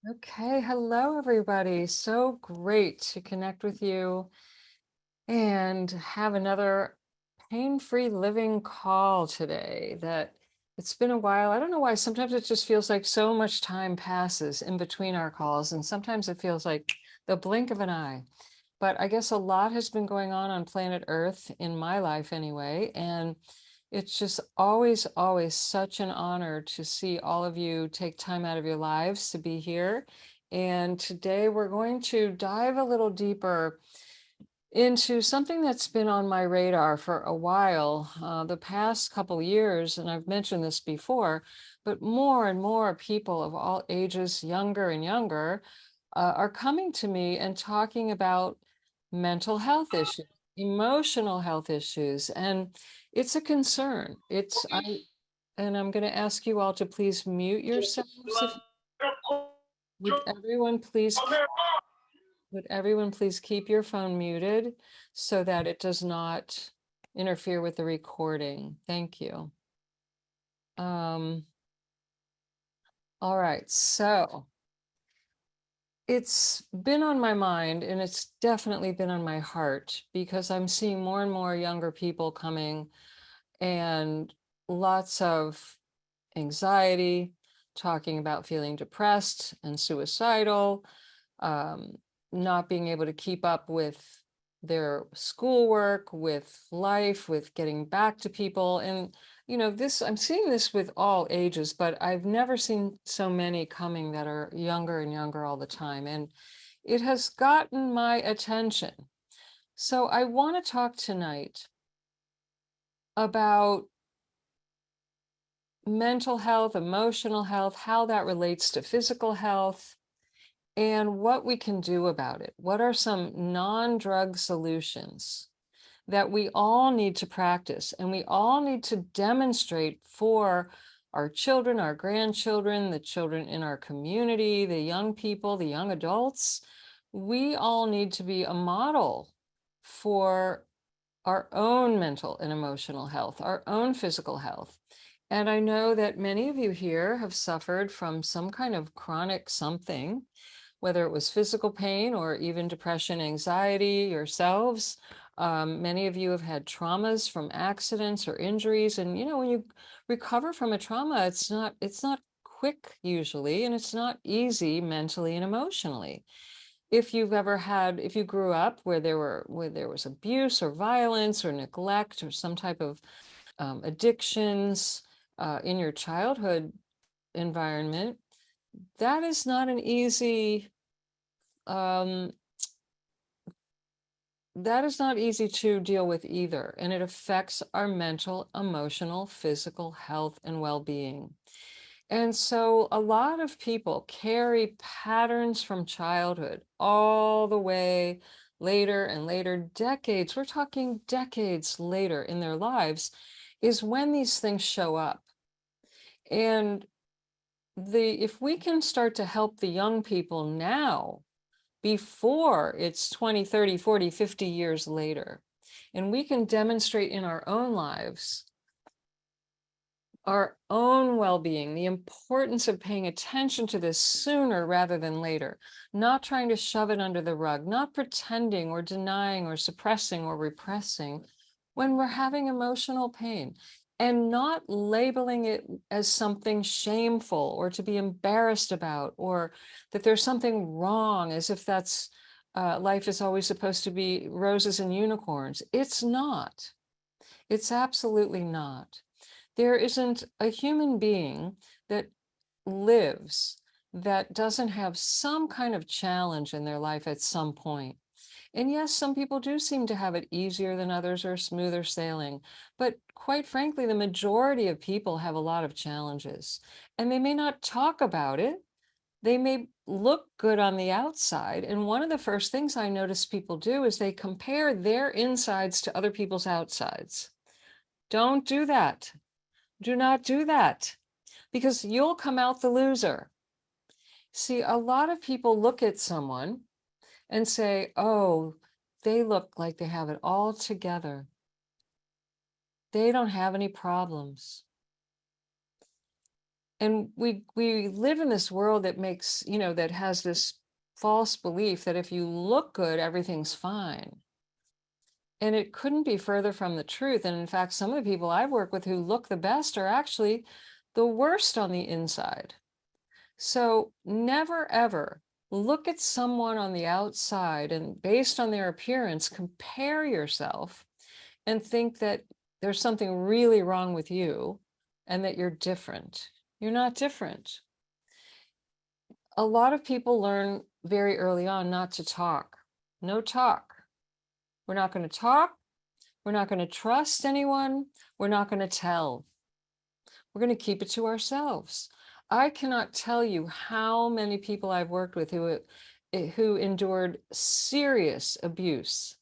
Okay, hello everybody. So great to connect with you and have another pain-free living call today. That it's been a while. I don't know why. Sometimes it just feels like so much time passes in between our calls, and sometimes it feels like the blink of an eye. But I guess a lot has been going on planet Earth in my life anyway, and it's just always such an honor to see all of you take time out of your lives to be here. And today we're going to dive a little deeper into something that's been on my radar for a while, the past couple years, and I've mentioned this before, but more and more people of all ages, younger and younger, are coming to me and talking about mental health issues, emotional health issues, and it's a concern. And I'm going to ask you all to please mute yourselves. If would everyone please would everyone please keep your phone muted so that it does not interfere with the recording? Thank you. Um, all right, so it's been on my mind and it's definitely been on my heart because I'm seeing more and more younger people coming and lots of anxiety, talking about feeling depressed and suicidal, um, not being able to keep up with their schoolwork, with life, with getting back to people. And, this, I'm seeing this with all ages, but I've never seen so many coming that are younger and younger all the time. And it has gotten my attention. So I want to talk tonight about mental health, emotional health, how that relates to physical health, and what we can do about it. What are some non-drug solutions that we all need to practice and we all need to demonstrate for our children, our grandchildren, the children in our community, the young people, the young adults? We all need to be a model for our own mental and emotional health, our own physical health. And I know that many of you here have suffered from some kind of chronic something, whether it was physical pain or even depression, anxiety yourselves. Many of you have had traumas from accidents or injuries. And when you recover from a trauma, it's not quick usually, and it's not easy mentally and emotionally. If you grew up where there was abuse or violence or neglect or some type of addictions in your childhood environment, that is not an easy um, that is not easy to deal with either, and it affects our mental, emotional, physical health and well-being. And so a lot of people carry patterns from childhood all the way later and later, decades, we're talking decades later in their lives, is when these things show up. And if we can start to help the young people now, before it's 20, 30, 40, 50 years later, and we can demonstrate in our own lives our own well-being, the importance of paying attention to this sooner rather than later, not trying to shove it under the rug, not pretending or denying or suppressing or repressing when we're having emotional pain, and not labeling it as something shameful or to be embarrassed about, or that there's something wrong, as if that's life is always supposed to be roses and unicorns. It's not. It's absolutely not. There isn't a human being that lives that doesn't have some kind of challenge in their life at some point. And yes, some people do seem to have it easier than others or smoother sailing. But quite frankly, the majority of people have a lot of challenges. And they may not talk about it. They may look good on the outside. And one of the first things I notice people do is they compare their insides to other people's outsides. Don't do that. Do not do that, because you'll come out the loser. See, a lot of people look at someone and say, oh, they look like they have it all together. They don't have any problems. And we live in this world that makes, that has this false belief that if you look good, everything's fine. And it couldn't be further from the truth. And in fact, some of the people I work with who look the best are actually the worst on the inside. So never ever look at someone on the outside and based on their appearance, compare yourself and think that there's something really wrong with you and that you're different. You're not different. A lot of people learn very early on not to talk. No talk. We're not going to talk. We're not going to trust anyone. We're not going to tell. We're going to keep it to ourselves. I cannot tell you how many people I've worked with who endured serious abuse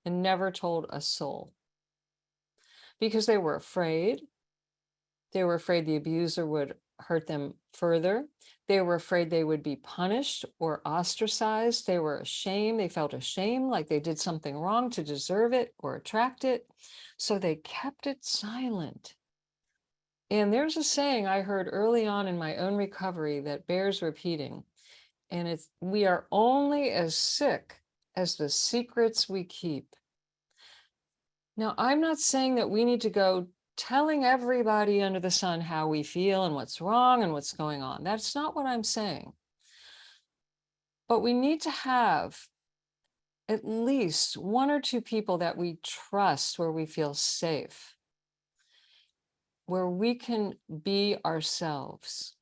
and never told a soul because they were afraid. They were afraid the abuser would hurt them further. They were afraid they would be punished or ostracized. They were ashamed. They felt ashamed, like they did something wrong to deserve it or attract it. So they kept it silent. And there's a saying I heard early on in my own recovery that bears repeating. And it's, we are only as sick as the secrets we keep. Now, I'm not saying that we need to go telling everybody under the sun how we feel and what's wrong and what's going on. That's not what I'm saying. But we need to have at least one or two people that we trust, where we feel safe, where we can be ourselves.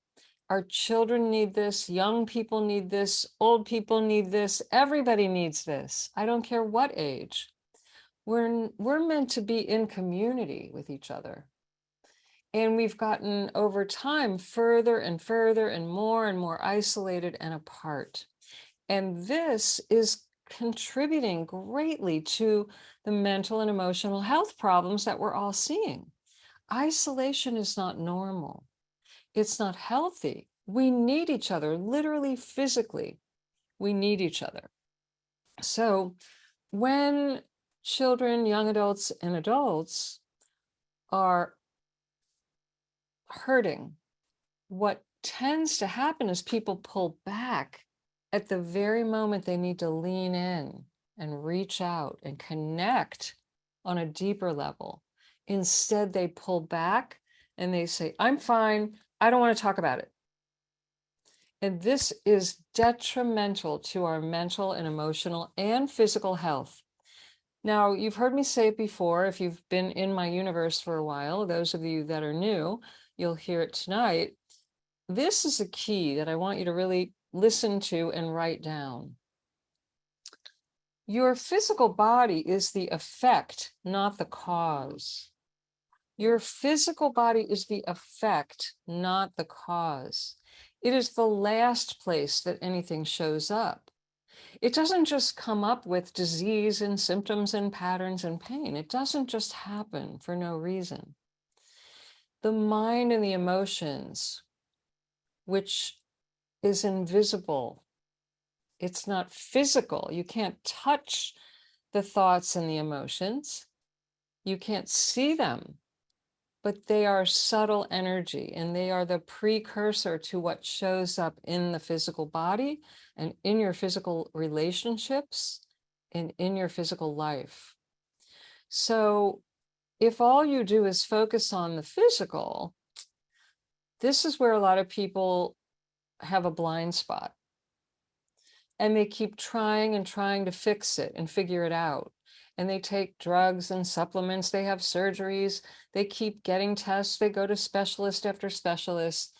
Our children need this, young people need this, old people need this, everybody needs this. I don't care what age. We're meant to be in community with each other. And we've gotten over time further and further and more isolated and apart. And this is contributing greatly to the mental and emotional health problems that we're all seeing. Isolation is not normal. It's not healthy. We need each other, literally, physically. We need each other. So when children, young adults, and adults are hurting, what tends to happen is people pull back at the very moment they need to lean in and reach out and connect on a deeper level. Instead, they pull back and they say, I'm fine. I don't want to talk about it. And this is detrimental to our mental and emotional and physical health. Now, you've heard me say it before. If you've been in my universe for a while, those of you that are new, you'll hear it tonight. This is a key that I want you to really listen to and write down. Your physical body is the effect, not the cause. Your physical body is the effect, not the cause. It is the last place that anything shows up. It doesn't just come up with disease and symptoms and patterns and pain. It doesn't just happen for no reason. The mind and the emotions, which is invisible, it's not physical. You can't touch the thoughts and the emotions. You can't see them, but they are subtle energy, and they are the precursor to what shows up in the physical body and in your physical relationships and in your physical life. So if all you do is focus on the physical, this is where a lot of people have a blind spot. And they keep trying and trying to fix it and figure it out. And they take drugs and supplements, they have surgeries, they keep getting tests, they go to specialist after specialist,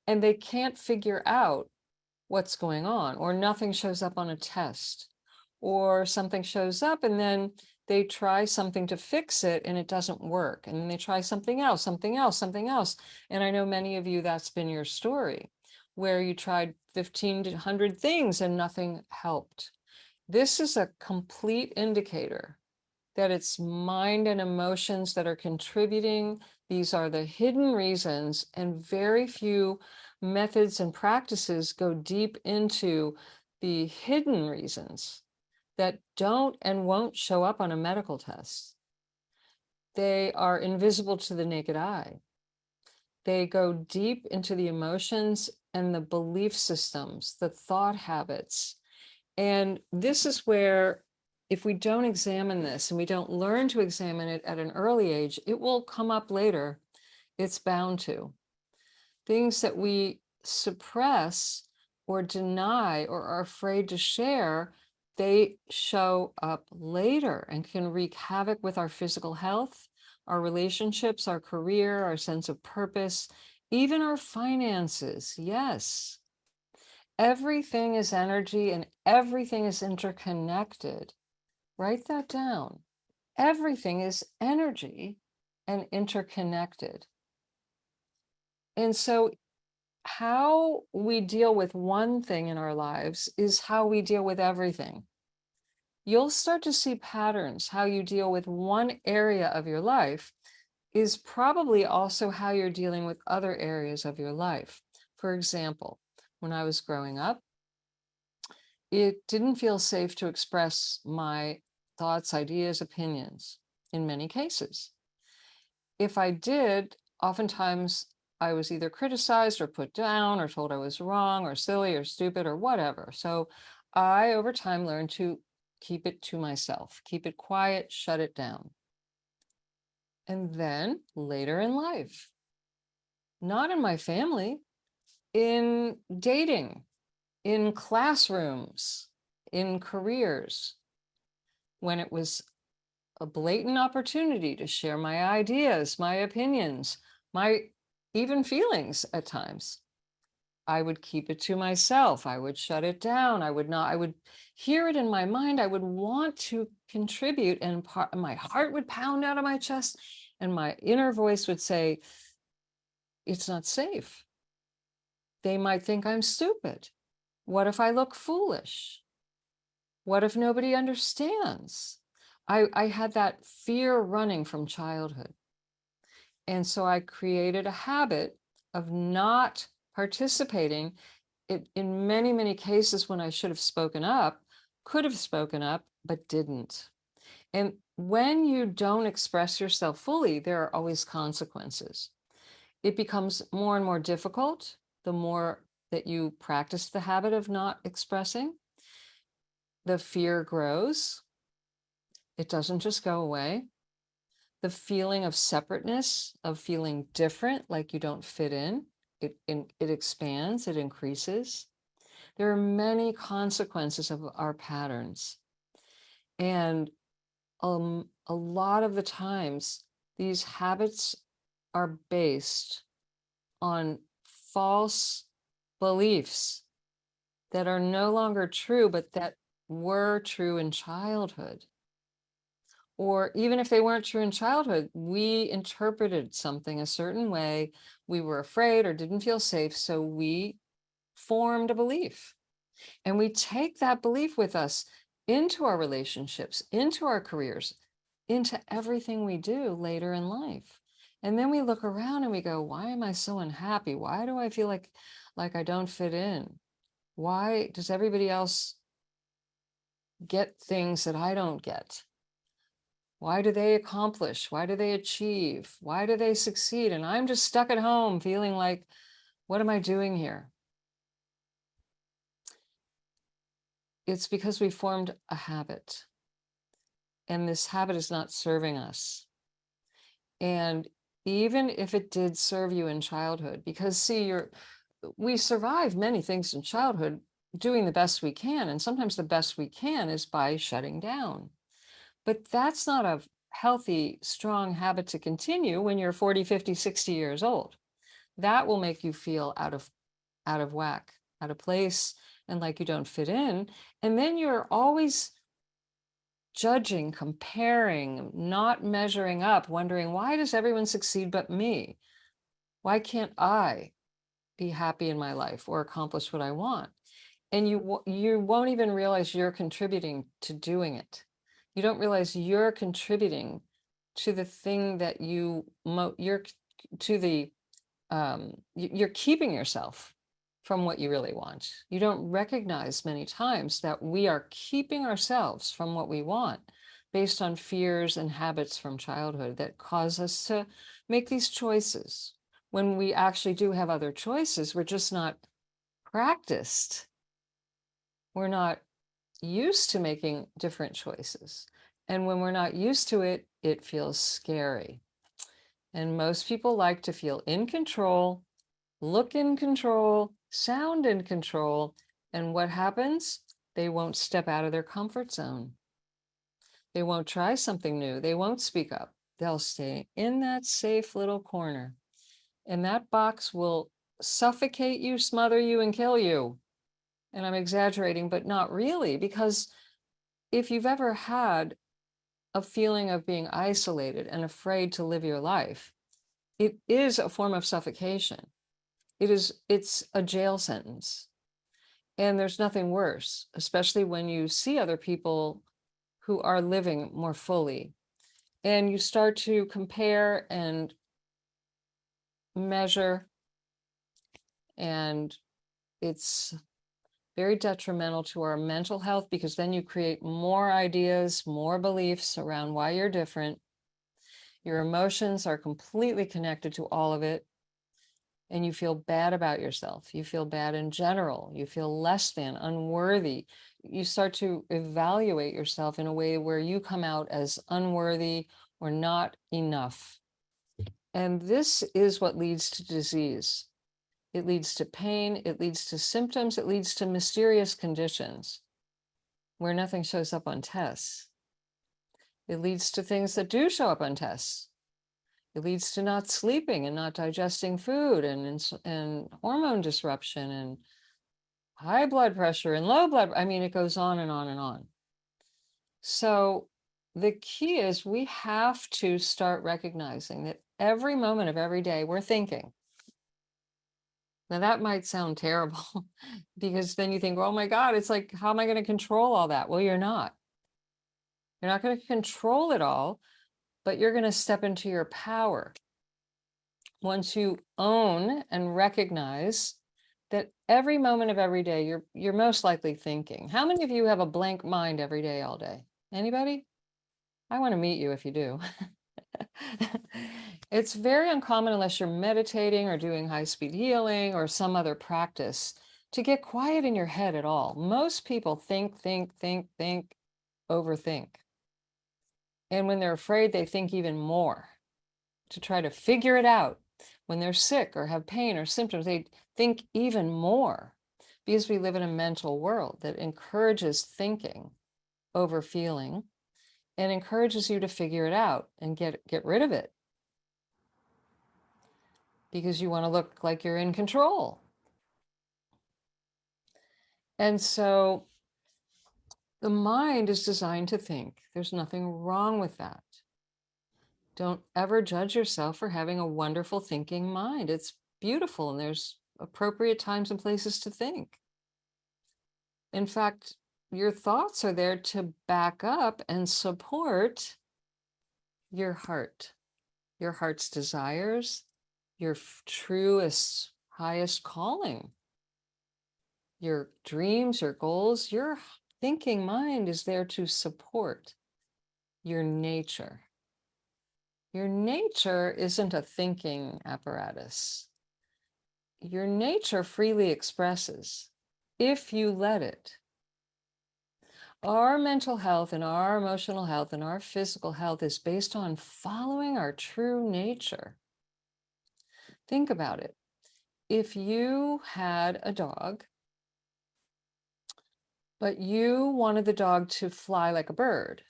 and they can't figure out what's going on, or nothing shows up on a test, or something shows up and then they try something to fix it and it doesn't work. And then they try something else, something else, something else. And I know many of you, that's been your story, where you tried 15 to 100 things and nothing helped. This is a complete indicator that it's mind and emotions that are contributing. These are the hidden reasons, and very few methods and practices go deep into the hidden reasons that don't and won't show up on a medical test. They are invisible to the naked eye. They go deep into the emotions and the belief systems, the thought habits. And this is where, if we don't examine this and we don't learn to examine it at an early age, it will come up later. It's bound to. Things that we suppress or deny or are afraid to share, they show up later and can wreak havoc with our physical health, our relationships, our career, our sense of purpose, even our finances. Yes, everything is energy and everything is interconnected. Write that down. Everything is energy and interconnected. And so how we deal with one thing in our lives is how we deal with everything. You'll start to see patterns. How you deal with one area of your life is probably also how you're dealing with other areas of your life. For example, when I was growing up, it didn't feel safe to express my thoughts, ideas, opinions in many cases. If I did, oftentimes I was either criticized or put down or told I was wrong or silly or stupid or whatever. So I, over time, learned to keep it to myself, keep it quiet, shut it down. And then later in life, not in my family, in dating, in classrooms, in careers, when it was a blatant opportunity to share my ideas, my opinions, my even feelings at times, I would keep it to myself. I would shut it down. I would not, I would hear it in my mind. I would want to contribute, and my heart would pound out of my chest, and my inner voice would say, it's not safe. They might think I'm stupid. What if I look foolish? What if nobody understands? I had that fear running from childhood. And so I created a habit of not participating in many, many cases when I should have spoken up, could have spoken up, but didn't. And when you don't express yourself fully, there are always consequences. It becomes more and more difficult the more that you practice the habit of not expressing. The fear grows. It doesn't just go away. The feeling of separateness, of feeling different, like you don't fit in, it expands, it increases. There are many consequences of our patterns. And a lot of the times, these habits are based on false beliefs that are no longer true, but that were true in childhood. Or even if they weren't true in childhood, we interpreted something a certain way. We were afraid or didn't feel safe, so we formed a belief. And we take that belief with us into our relationships, into our careers, into everything we do later in life. And then we look around and we go, why am I so unhappy? Why do I feel like I don't fit in? Why does everybody else get things that I don't get? Why do they accomplish? Why do they achieve? Why do they succeed? And I'm just stuck at home feeling like, what am I doing here? It's because we formed a habit, and this habit is not serving us. And even if it did serve you in childhood, because see, we survive many things in childhood doing the best we can. And sometimes the best we can is by shutting down. But that's not a healthy, strong habit to continue when you're 40, 50, 60 years old. That will make you feel out of whack, out of place, and like you don't fit in. And then you're always judging, comparing, not measuring up, wondering, why does everyone succeed but me? Why can't I be happy in my life or accomplish what I want? And you won't even realize you're contributing to doing it. You don't realize you're contributing to the thing that you're to the you're keeping yourself from what you really want. You don't recognize many times that we are keeping ourselves from what we want based on fears and habits from childhood that cause us to make these choices. when we actually do have other choices. We're just not practiced. We're not used to making different choices. And when we're not used to it, it feels scary. And most people like to feel in control, look in control, sound in control. And what happens? They won't step out of their comfort zone. They won't try something new. They won't speak up. They'll stay in that safe little corner. And that box will suffocate you, smother you, and kill you. And I'm exaggerating, but not really, because if you've ever had a feeling of being isolated and afraid to live your life, it is a form of suffocation. It's a jail sentence. And there's nothing worse, especially when you see other people who are living more fully. And you start to compare and measure, and it's very detrimental to our mental health, because then you create more ideas, more beliefs around why you're different. Your emotions are completely connected to all of it. And you feel bad about yourself. You feel bad in general. You feel less than, unworthy. You start to evaluate yourself in a way where you come out as unworthy or not enough. And this is what leads to disease. It leads to pain. It leads to symptoms. It leads to mysterious conditions where nothing shows up on tests. It leads to things that do show up on tests. It leads to not sleeping and not digesting food, and hormone disruption and high blood pressure and low blood. I mean, it goes on and on and on. So the key is we have to start recognizing that every moment of every day we're thinking. Now that might sound terrible because then you think, oh my God, it's like, how am I going to control all that? Well, you're not. You're not going to control it all, but you're going to step into your power once you own and recognize that every moment of every day you're most likely thinking. How many of you have a blank mind every day, all day? Anybody? I want to meet you if you do. It's very uncommon, unless you're meditating or doing high-speed healing or some other practice, to get quiet in your head at all. Most people think, overthink. And when they're afraid, they think even more to try to figure it out. When they're sick or have pain or symptoms, they think even more, because we live in a mental world that encourages thinking over feeling and encourages you to figure it out and get rid of it, because you want to look like you're in control. And so the mind is designed to think. There's nothing wrong with that. Don't ever judge yourself for having a wonderful thinking mind. It's beautiful, and there's appropriate times and places to think. In fact, your thoughts are there to back up and support your heart's desires, your truest, highest calling, your dreams, your goals. Your thinking mind is there to support your nature. Your nature isn't a thinking apparatus. Your nature freely expresses if you let it. Our mental health and our emotional health and our physical health is based on following our true nature. Think about it. If you had a dog, but you wanted the dog to fly like a bird,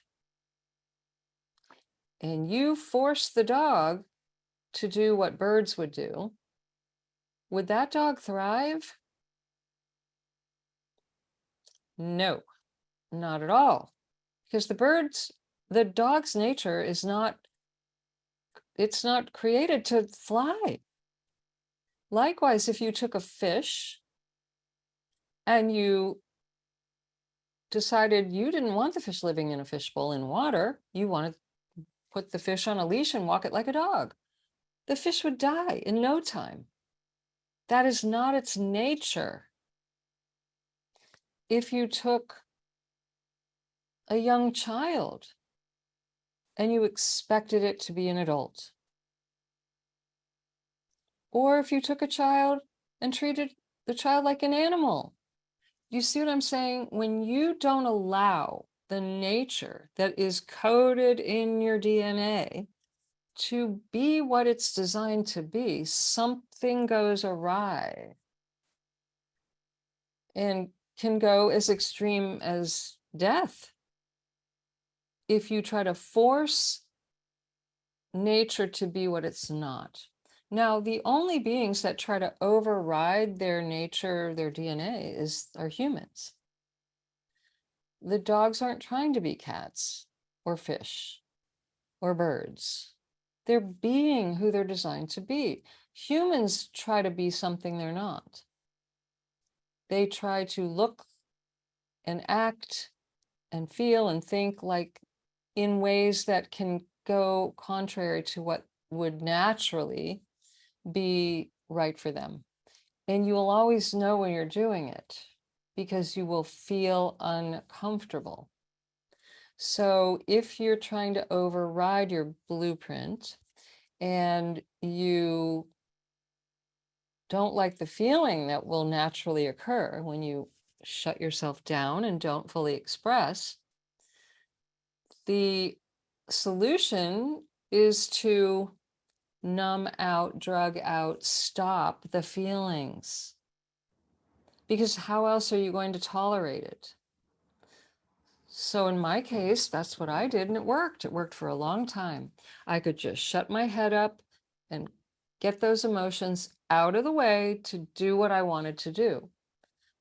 and you forced the dog to do what birds would do, would that dog thrive? No, not at all. Because the dog's nature is it's not created to fly. Likewise, if you took a fish and you decided you didn't want the fish living in a fishbowl in water, you wanted to put the fish on a leash and walk it like a dog, the fish would die in no time. That is not its nature. If you took a young child and you expected it to be an adult, Or if you took a child and treated the child like an animal. You see what I'm saying? When you don't allow the nature that is coded in your DNA to be what it's designed to be, something goes awry and can go as extreme as death. If you try to force nature to be what it's not. Now, the only beings that try to override their nature, their DNA, are humans. The dogs aren't trying to be cats or fish or birds. They're being who they're designed to be. Humans try to be something they're not. They try to look and act and feel and think like in ways that can go contrary to what would naturally be right for them. And you will always know when you're doing it because you will feel uncomfortable. So if you're trying to override your blueprint and you don't like the feeling that will naturally occur when you shut yourself down and don't fully express, the solution is to numb out, drug out, stop the feelings. Because how else are you going to tolerate it? So in my case, that's what I did, and it worked. It worked for a long time. I could just shut my head up and get those emotions out of the way to do what I wanted to do.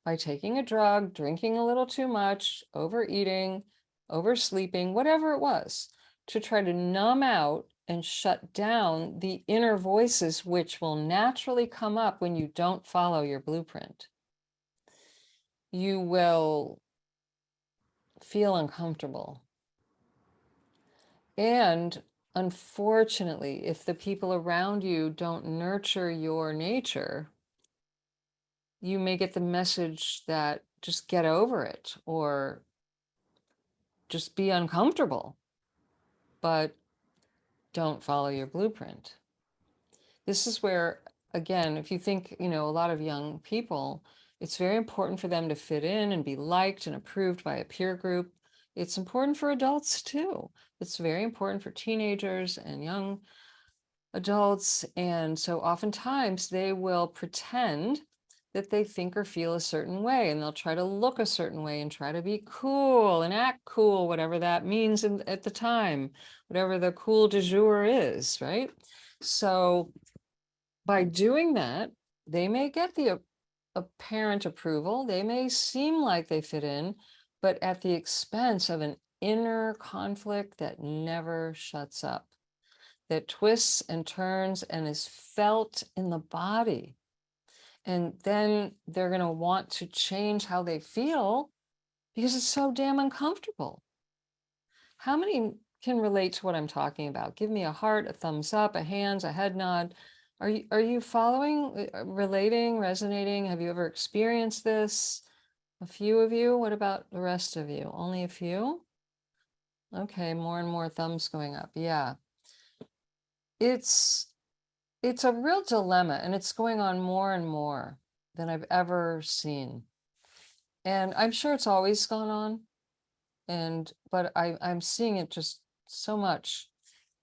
By taking a drug, drinking a little too much, overeating, oversleeping, whatever it was, to try to numb out and shut down the inner voices which will naturally come up when you don't follow your blueprint. You will feel uncomfortable. And unfortunately, if the people around you don't nurture your nature, you may get the message that just get over it or just be uncomfortable, but don't follow your blueprint. This is where, again, if you think, a lot of young people, it's very important for them to fit in and be liked and approved by a peer group. It's important for adults too. It's very important for teenagers and young adults. And so oftentimes they will pretend that they think or feel a certain way, and they'll try to look a certain way and try to be cool and act cool, whatever that means at the time, whatever the cool du jour is, right? So by doing that, they may get the apparent approval. They may seem like they fit in, but at the expense of an inner conflict that never shuts up, that twists and turns and is felt in the body. And then they're going to want to change how they feel because it's so damn uncomfortable. How many can relate to what I'm talking about? Give me a heart, a thumbs up, a hands, a head nod. Are you following, relating, resonating? Have you ever experienced this? A few of you? What about the rest of you? Only a few? Okay, more and more thumbs going up. Yeah. It's a real dilemma, and it's going on more and more than I've ever seen. And I'm sure it's always gone on, but I'm seeing it just so much.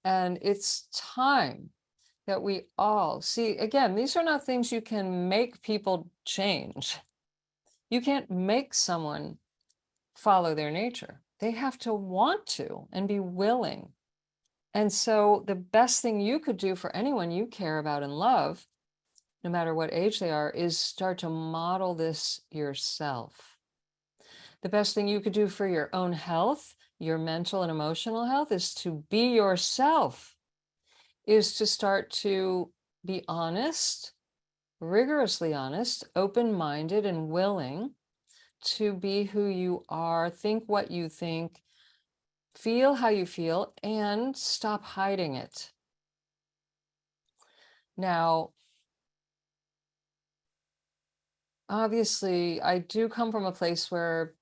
And it's time that we all see, again, these are not things you can make people change. You can't make someone follow their nature. They have to want to and be willing. And so the best thing you could do for anyone you care about and love, no matter what age they are, is start to model this yourself. The best thing you could do for your own health, your mental and emotional health, is to be yourself, is to start to be honest, rigorously honest, open-minded, and willing to be who you are, think what you think, feel how you feel, and stop hiding it. Now, obviously, I do come from a place where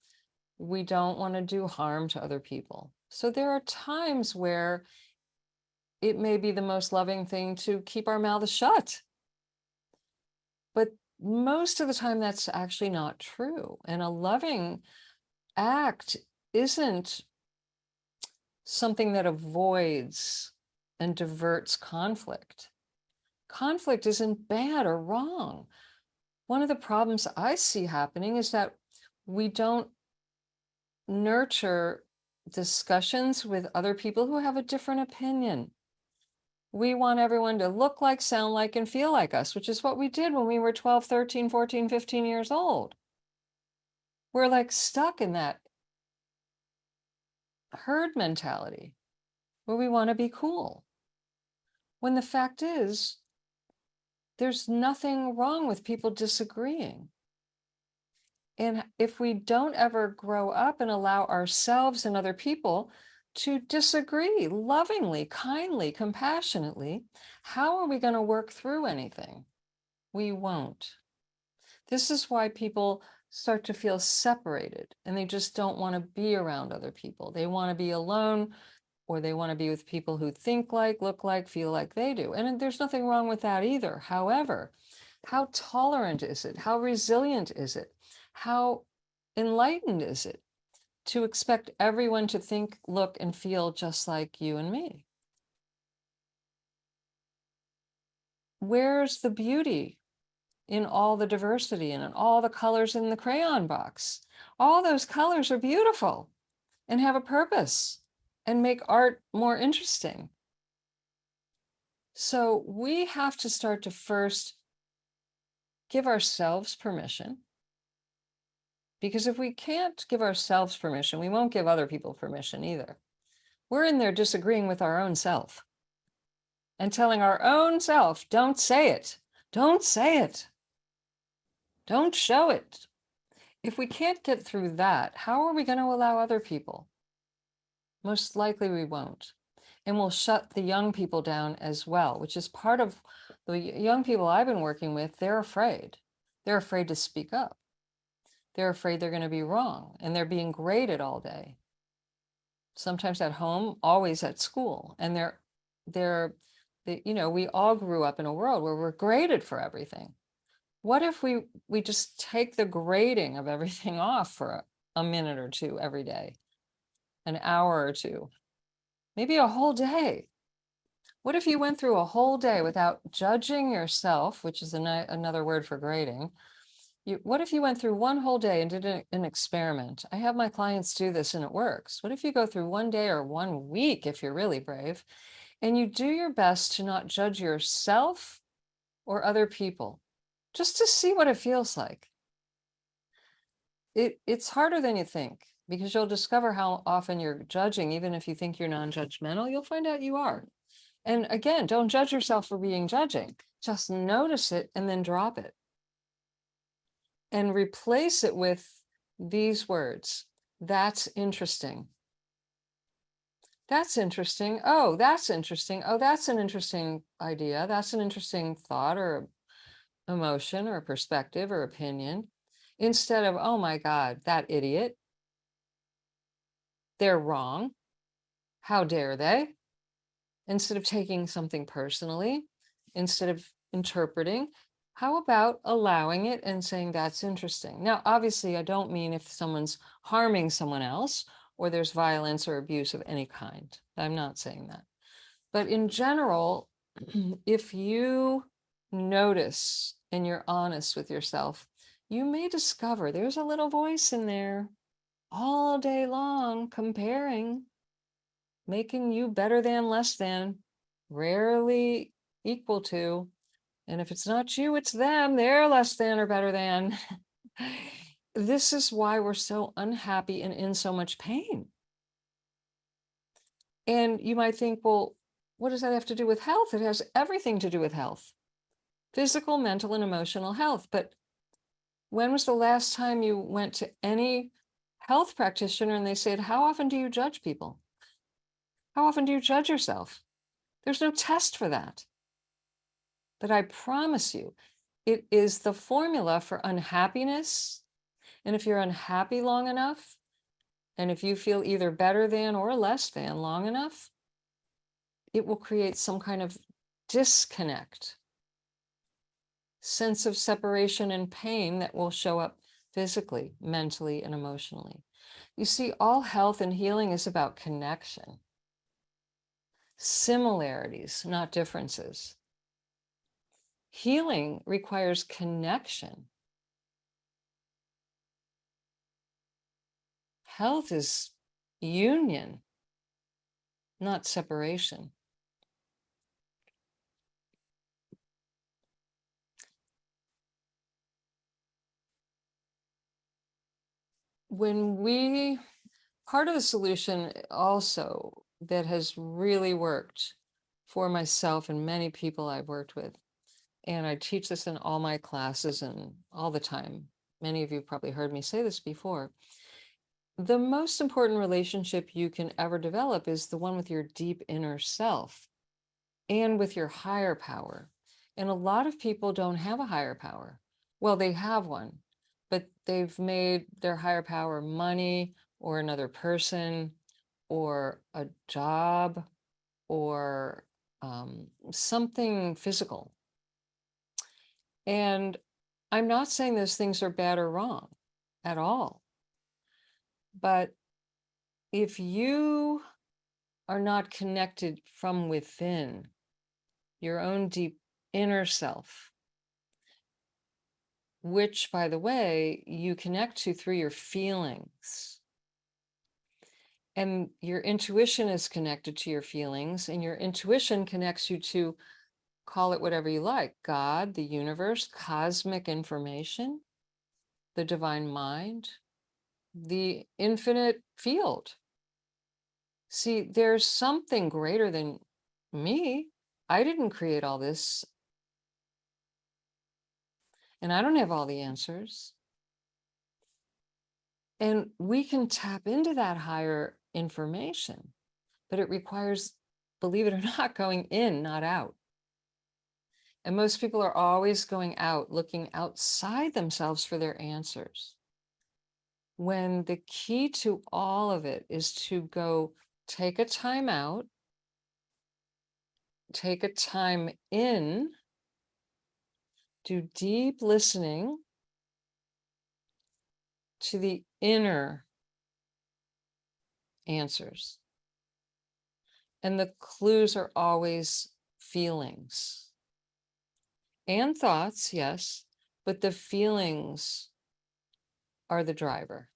we don't want to do harm to other people. So there are times where it may be the most loving thing to keep our mouths shut But most of the time, that's actually not true. And a loving act isn't something that avoids and diverts conflict. Conflict isn't bad or wrong. One of the problems I see happening is that we don't nurture discussions with other people who have a different opinion. We want everyone to look like, sound like, and feel like us, which is what we did when we were 12, 13, 14, 15 years old. We're like stuck in that herd mentality where we want to be cool. When the fact is, there's nothing wrong with people disagreeing. And if we don't ever grow up and allow ourselves and other people to disagree lovingly, kindly, compassionately, how are we going to work through anything? We won't. This is why people start to feel separated and they just don't want to be around other people. They want to be alone, or they want to be with people who think like, look like, feel like they do. And there's nothing wrong with that either. However, how tolerant is it? How resilient is it? How enlightened is it to expect everyone to think, look, and feel just like you and me? Where's the beauty in all the diversity and in all the colors in the crayon box? All those colors are beautiful and have a purpose and make art more interesting. So we have to start to first give ourselves permission, because if we can't give ourselves permission, we won't give other people permission either. We're in there disagreeing with our own self and telling our own self, don't say it, don't say it, don't show it. If we can't get through that, how are we going to allow other people? Most likely we won't. And we'll shut the young people down as well, which is part of the young people I've been working with. They're afraid. They're afraid to speak up. They're afraid they're going to be wrong, and they're being graded all day. Sometimes at home, always at school. And we all grew up in a world where we're graded for everything. What if we just take the grading of everything off for a minute or two every day, an hour or two, maybe a whole day? What if you went through a whole day without judging yourself, which is another word for grading? What if you went through one whole day and did an experiment? I have my clients do this and it works. What if you go through one day or 1 week, if you're really brave, and you do your best to not judge yourself or other people, just to see what it feels like? It's harder than you think, because you'll discover how often you're judging. Even if you think you're non-judgmental, you'll find out you are. And again, don't judge yourself for being judging. Just notice it and then drop it. And replace it with these words. That's interesting. That's interesting. Oh, that's interesting. Oh, that's an interesting idea. That's an interesting thought or emotion or perspective or opinion. Instead of, oh my God, that idiot. They're wrong. How dare they? Instead of taking something personally, instead of interpreting, how about allowing it and saying that's interesting? Now, obviously, I don't mean if someone's harming someone else or there's violence or abuse of any kind. I'm not saying that. But in general, if you notice and you're honest with yourself, you may discover there's a little voice in there all day long comparing, making you better than, less than, rarely equal to. And if it's not you, it's them. They're less than or better than. This is why we're so unhappy and in so much pain. And you might think, well, what does that have to do with health? It has everything to do with health, physical, mental, and emotional health. But when was the last time you went to any health practitioner and they said, how often do you judge people? How often do you judge yourself? There's no test for that. But I promise you, it is the formula for unhappiness. And if you're unhappy long enough, and if you feel either better than or less than long enough, it will create some kind of disconnect. sense of separation and pain that will show up physically, mentally, and emotionally. You see, all health and healing is about connection, similarities, not differences. Healing requires connection. Health is union, not separation. Part of the solution also that has really worked for myself and many people I've worked with, and I teach this in all my classes and all the time. Many of you probably heard me say this before. The most important relationship you can ever develop is the one with your deep inner self and with your higher power. And a lot of people don't have a higher power. Well, they have one, but they've made their higher power money or another person or a job or something physical. And I'm not saying those things are bad or wrong at all. But if you are not connected from within, your own deep inner self, which, by the way, you connect to through your feelings. And your intuition is connected to your feelings, and your intuition connects you to, call it whatever you like, God, the universe, cosmic information, the divine mind, the infinite field. See, there's something greater than me. I didn't create all this, and I don't have all the answers. And we can tap into that higher information, but it requires, believe it or not, going in, not out. And most people are always going out, looking outside themselves for their answers. When the key to all of it is to go take a time out, take a time in, do deep listening to the inner answers. And the clues are always feelings and thoughts, yes, but the feelings are the driver.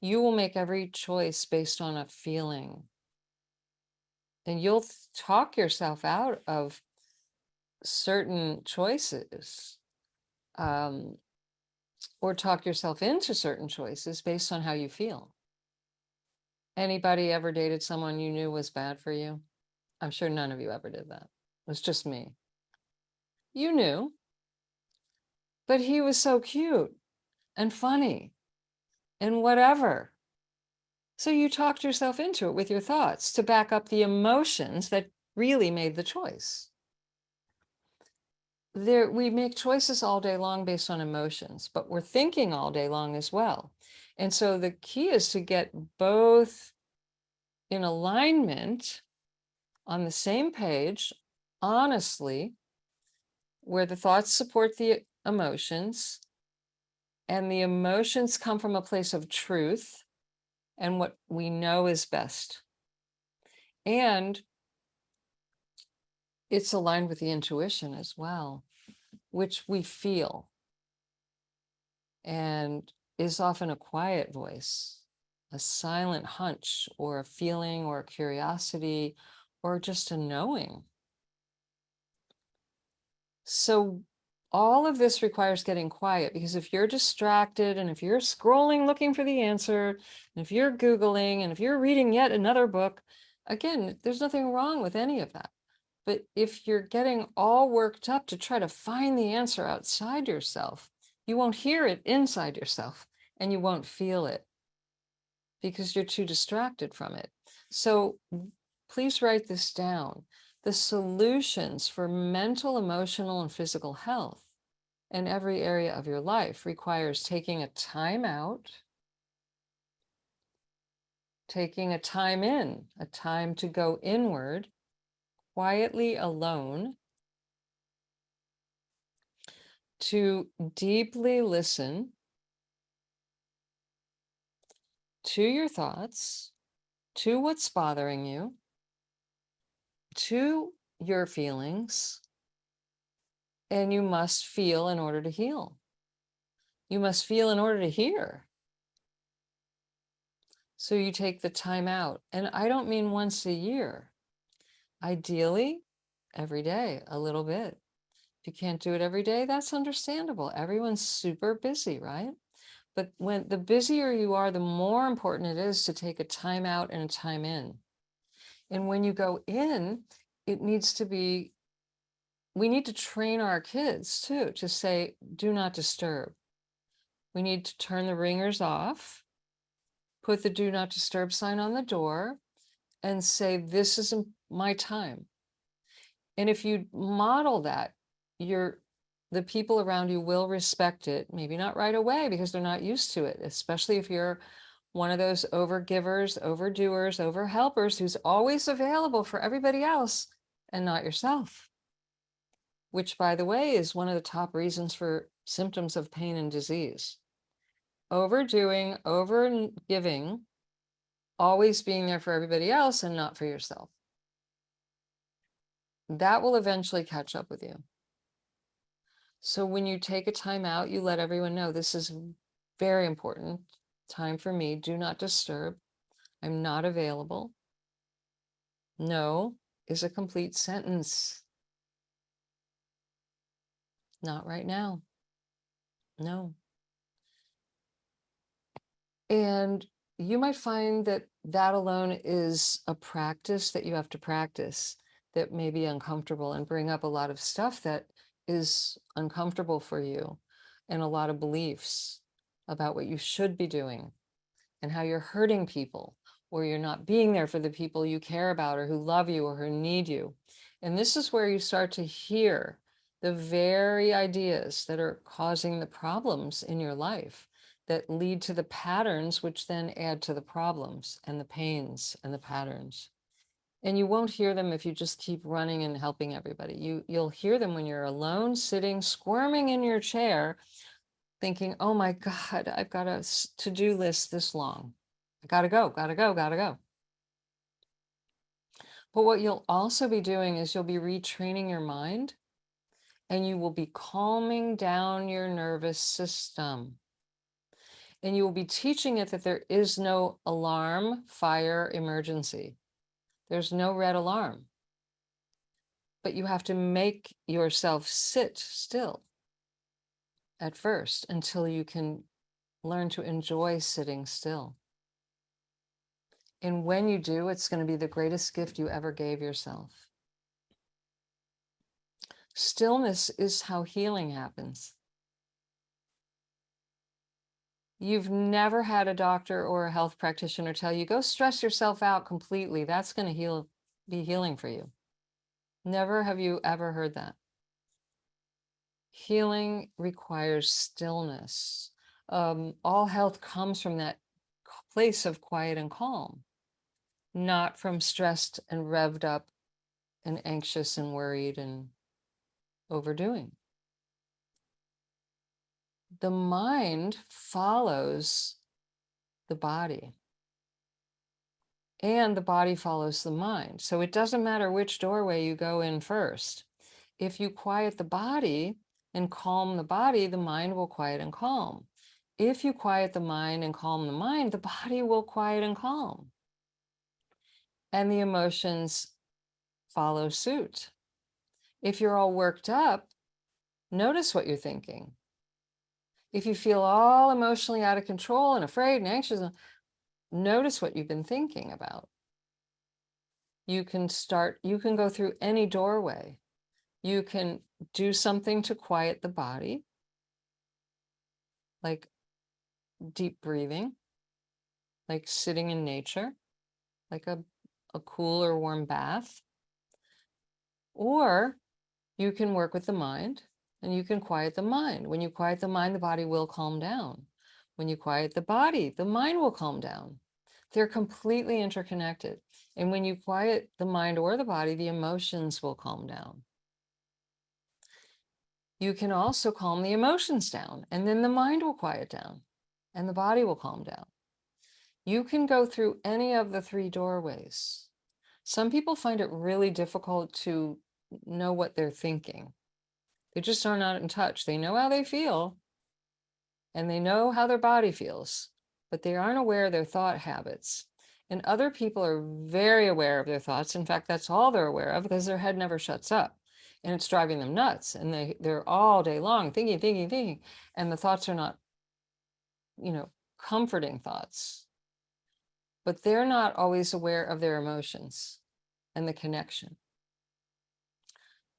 You will make every choice based on a feeling. And you'll talk yourself out of certain choices, or talk yourself into certain choices based on how you feel. Anybody ever dated someone you knew was bad for you? I'm sure none of you ever did that. It was just me. You knew, but he was so cute and funny and whatever. So you talked yourself into it with your thoughts to back up the emotions that really made the choice. We make choices all day long based on emotions, but we're thinking all day long as well. And so the key is to get both in alignment, on the same page, honestly, where the thoughts support the emotions, and the emotions come from a place of truth and what we know is best. And it's aligned with the intuition as well, which we feel and is often a quiet voice, a silent hunch or a feeling or a curiosity or just a knowing. So all of this requires getting quiet, because if you're distracted and if you're scrolling looking for the answer, and if you're Googling and if you're reading yet another book, again, there's nothing wrong with any of that. But if you're getting all worked up to try to find the answer outside yourself, you won't hear it inside yourself and you won't feel it because you're too distracted from it. So please write this down. The solutions for mental, emotional, and physical health in every area of your life requires taking a time out, taking a time in, a time to go inward, quietly alone, to deeply listen to your thoughts, to what's bothering you, to your feelings, and you must feel in order to heal. You must feel in order to hear. So you take the time out. And I don't mean once a year. Ideally, every day, a little bit. If you can't do it every day, that's understandable. Everyone's super busy, right? But when the busier you are, the more important it is to take a time out and a time in. And when you go in, it needs to be, we need to train our kids too to say, do not disturb. We need to turn the ringers off, put the do not disturb sign on the door, and say, this is my time. And if you model that, the people around you will respect it, maybe not right away because they're not used to it, especially if you're one of those overgivers, overdoers, overhelpers who's always available for everybody else and not yourself, which, by the way, is one of the top reasons for symptoms of pain and disease. Overdoing, overgiving, always being there for everybody else and not for yourself. That will eventually catch up with you. So when you take a time out, you let everyone know this is very important time for me. Do not disturb. I'm not available. No is a complete sentence. Not right now. No. And you might find that that alone is a practice that you have to practice that may be uncomfortable and bring up a lot of stuff that is uncomfortable for you and a lot of beliefs about what you should be doing and how you're hurting people or you're not being there for the people you care about or who love you or who need you. And this is where you start to hear the very ideas that are causing the problems in your life that lead to the patterns, which then add to the problems and the pains and the patterns. And you won't hear them if you just keep running and helping everybody. You'll hear them when you're alone, sitting, squirming in your chair, thinking, oh my God, I've got a to-do list this long. I gotta go, gotta go, gotta go. But what you'll also be doing is you'll be retraining your mind and you will be calming down your nervous system. And you will be teaching it that there is no alarm, fire, emergency. There's no red alarm. But you have to make yourself sit still at first until you can learn to enjoy sitting still. And when you do, it's going to be the greatest gift you ever gave yourself. Stillness is how healing happens. You've never had a doctor or a health practitioner tell you, go stress yourself out completely. That's going to be healing for you. Never have you ever heard that. Healing requires stillness. All health comes from that place of quiet and calm, not from stressed and revved up and anxious and worried and overdoing. The mind follows the body and the body follows the mind. So it doesn't matter which doorway you go in first. If you quiet the body and calm the body, the mind will quiet and calm. If you quiet the mind and calm the mind, the body will quiet and calm. And the emotions follow suit. If you're all worked up, notice what you're thinking. If you feel all emotionally out of control and afraid and anxious, notice what you've been thinking about. You can go through any doorway. You can do something to quiet the body, like deep breathing, like sitting in nature, like a cool or warm bath. Or you can work with the mind and you can quiet the mind. When you quiet the mind, the body will calm down. When you quiet the body, the mind will calm down. They're completely interconnected. And when you quiet the mind or the body, the emotions will calm down. You can also calm the emotions down, and then the mind will quiet down and the body will calm down. You can go through any of the three doorways. Some people find it really difficult to know what they're thinking. They just are not in touch. They know how they feel and they know how their body feels, but they aren't aware of their thought habits. And other people are very aware of their thoughts. In fact, that's all they're aware of because their head never shuts up and it's driving them nuts. And they're all day long thinking, thinking, thinking. And the thoughts are not, comforting thoughts, but they're not always aware of their emotions and the connection.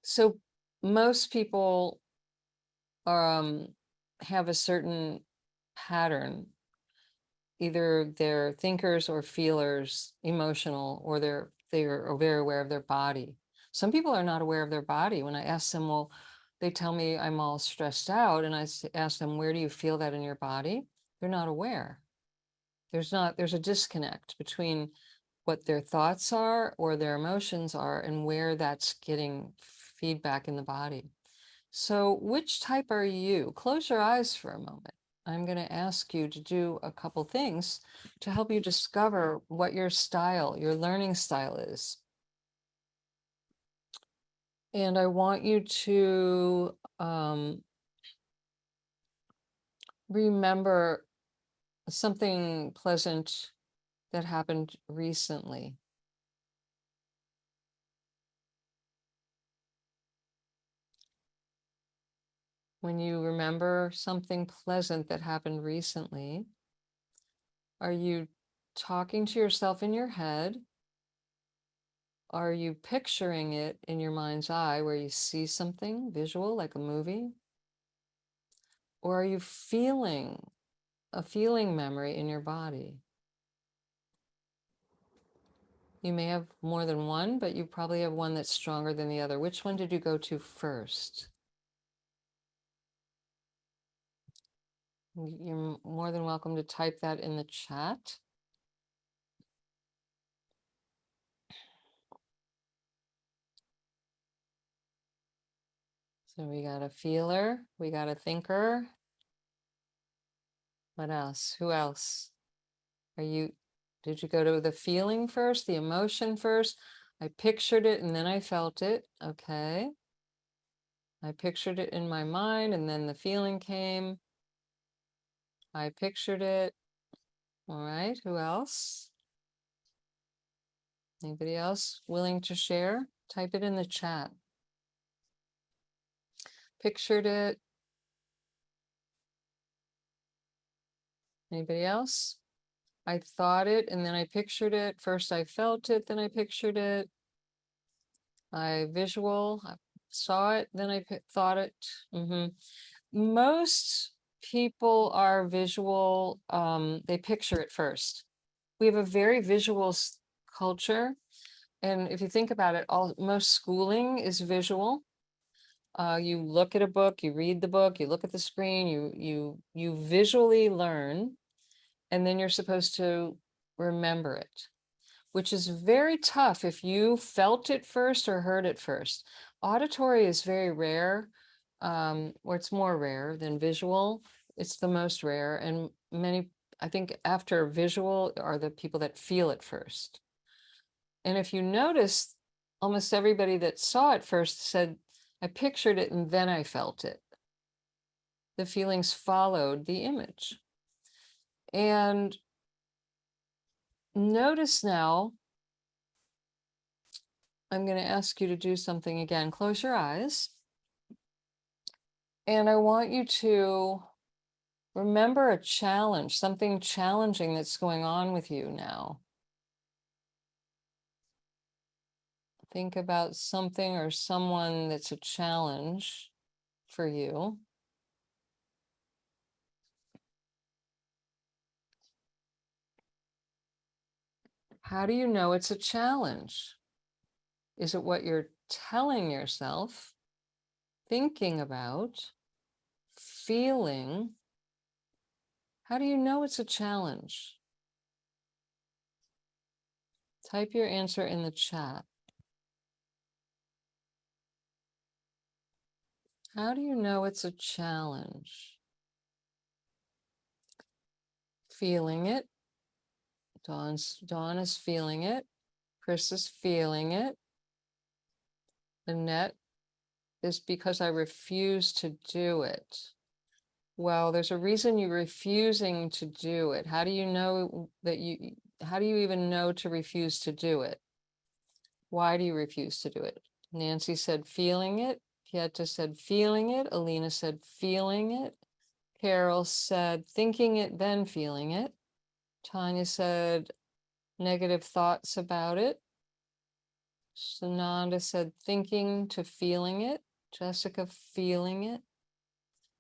So most people have a certain pattern. Either they're thinkers or feelers, emotional, or they're very aware of their body. Some people are not aware of their body. When I ask them, well, they tell me I'm all stressed out, and I ask them, where do you feel that in your body? They're not aware. There's a disconnect between what their thoughts are or their emotions are and where that's getting feedback in the body. So which type are you? Close your eyes for a moment. I'm going to ask you to do a couple things to help you discover what your style, your learning style is. And I want you to remember something pleasant that happened recently. When you remember something pleasant that happened recently, are you talking to yourself in your head? Are you picturing it in your mind's eye where you see something visual like a movie? Or are you feeling a feeling memory in your body? You may have more than one, but you probably have one that's stronger than the other. Which one did you go to first? You're more than welcome to type that in the chat. So we got a feeler, we got a thinker. What else? Who else? Did you go to the feeling first, the emotion first? I pictured it and then I felt it. Okay. I pictured it in my mind and then the feeling came. I pictured it. All right. Who else? Anybody else willing to share? Type it in the chat. Pictured it. Anybody else? I thought it and then I pictured it. First I felt it, then I pictured it. I saw it, then I thought it. Most people are visual, they picture it first. We have a very visual culture. And if you think about it, most schooling is visual. You look at a book, you read the book, you look at the screen, you visually learn, and then you're supposed to remember it, which is very tough if you felt it first or heard it first. Auditory is very rare, or it's more rare than visual. It's the most rare, and I think after visual are the people that feel it first. And if you notice, almost everybody that saw it first said, I pictured it and then I felt it. The feelings followed the image. And notice now, I'm going to ask you to do something again. Close your eyes. And I want you to remember a challenge, something challenging that's going on with you now. Think about something or someone that's a challenge for you. How do you know it's a challenge? Is it what you're telling yourself, thinking about, feeling? How do you know it's a challenge? Type your answer in the chat. How do you know it's a challenge? Feeling it. Dawn is feeling it. Chris is feeling it. Annette is because I refuse to do it. Well, there's a reason you're refusing to do it. How do you know that how do you even know to refuse to do it? Why do you refuse to do it? Nancy said feeling it. Pieta said feeling it. Alina said feeling it. Carol said thinking it, then feeling it. Tanya said negative thoughts about it. Sananda said thinking to feeling it. Jessica feeling it.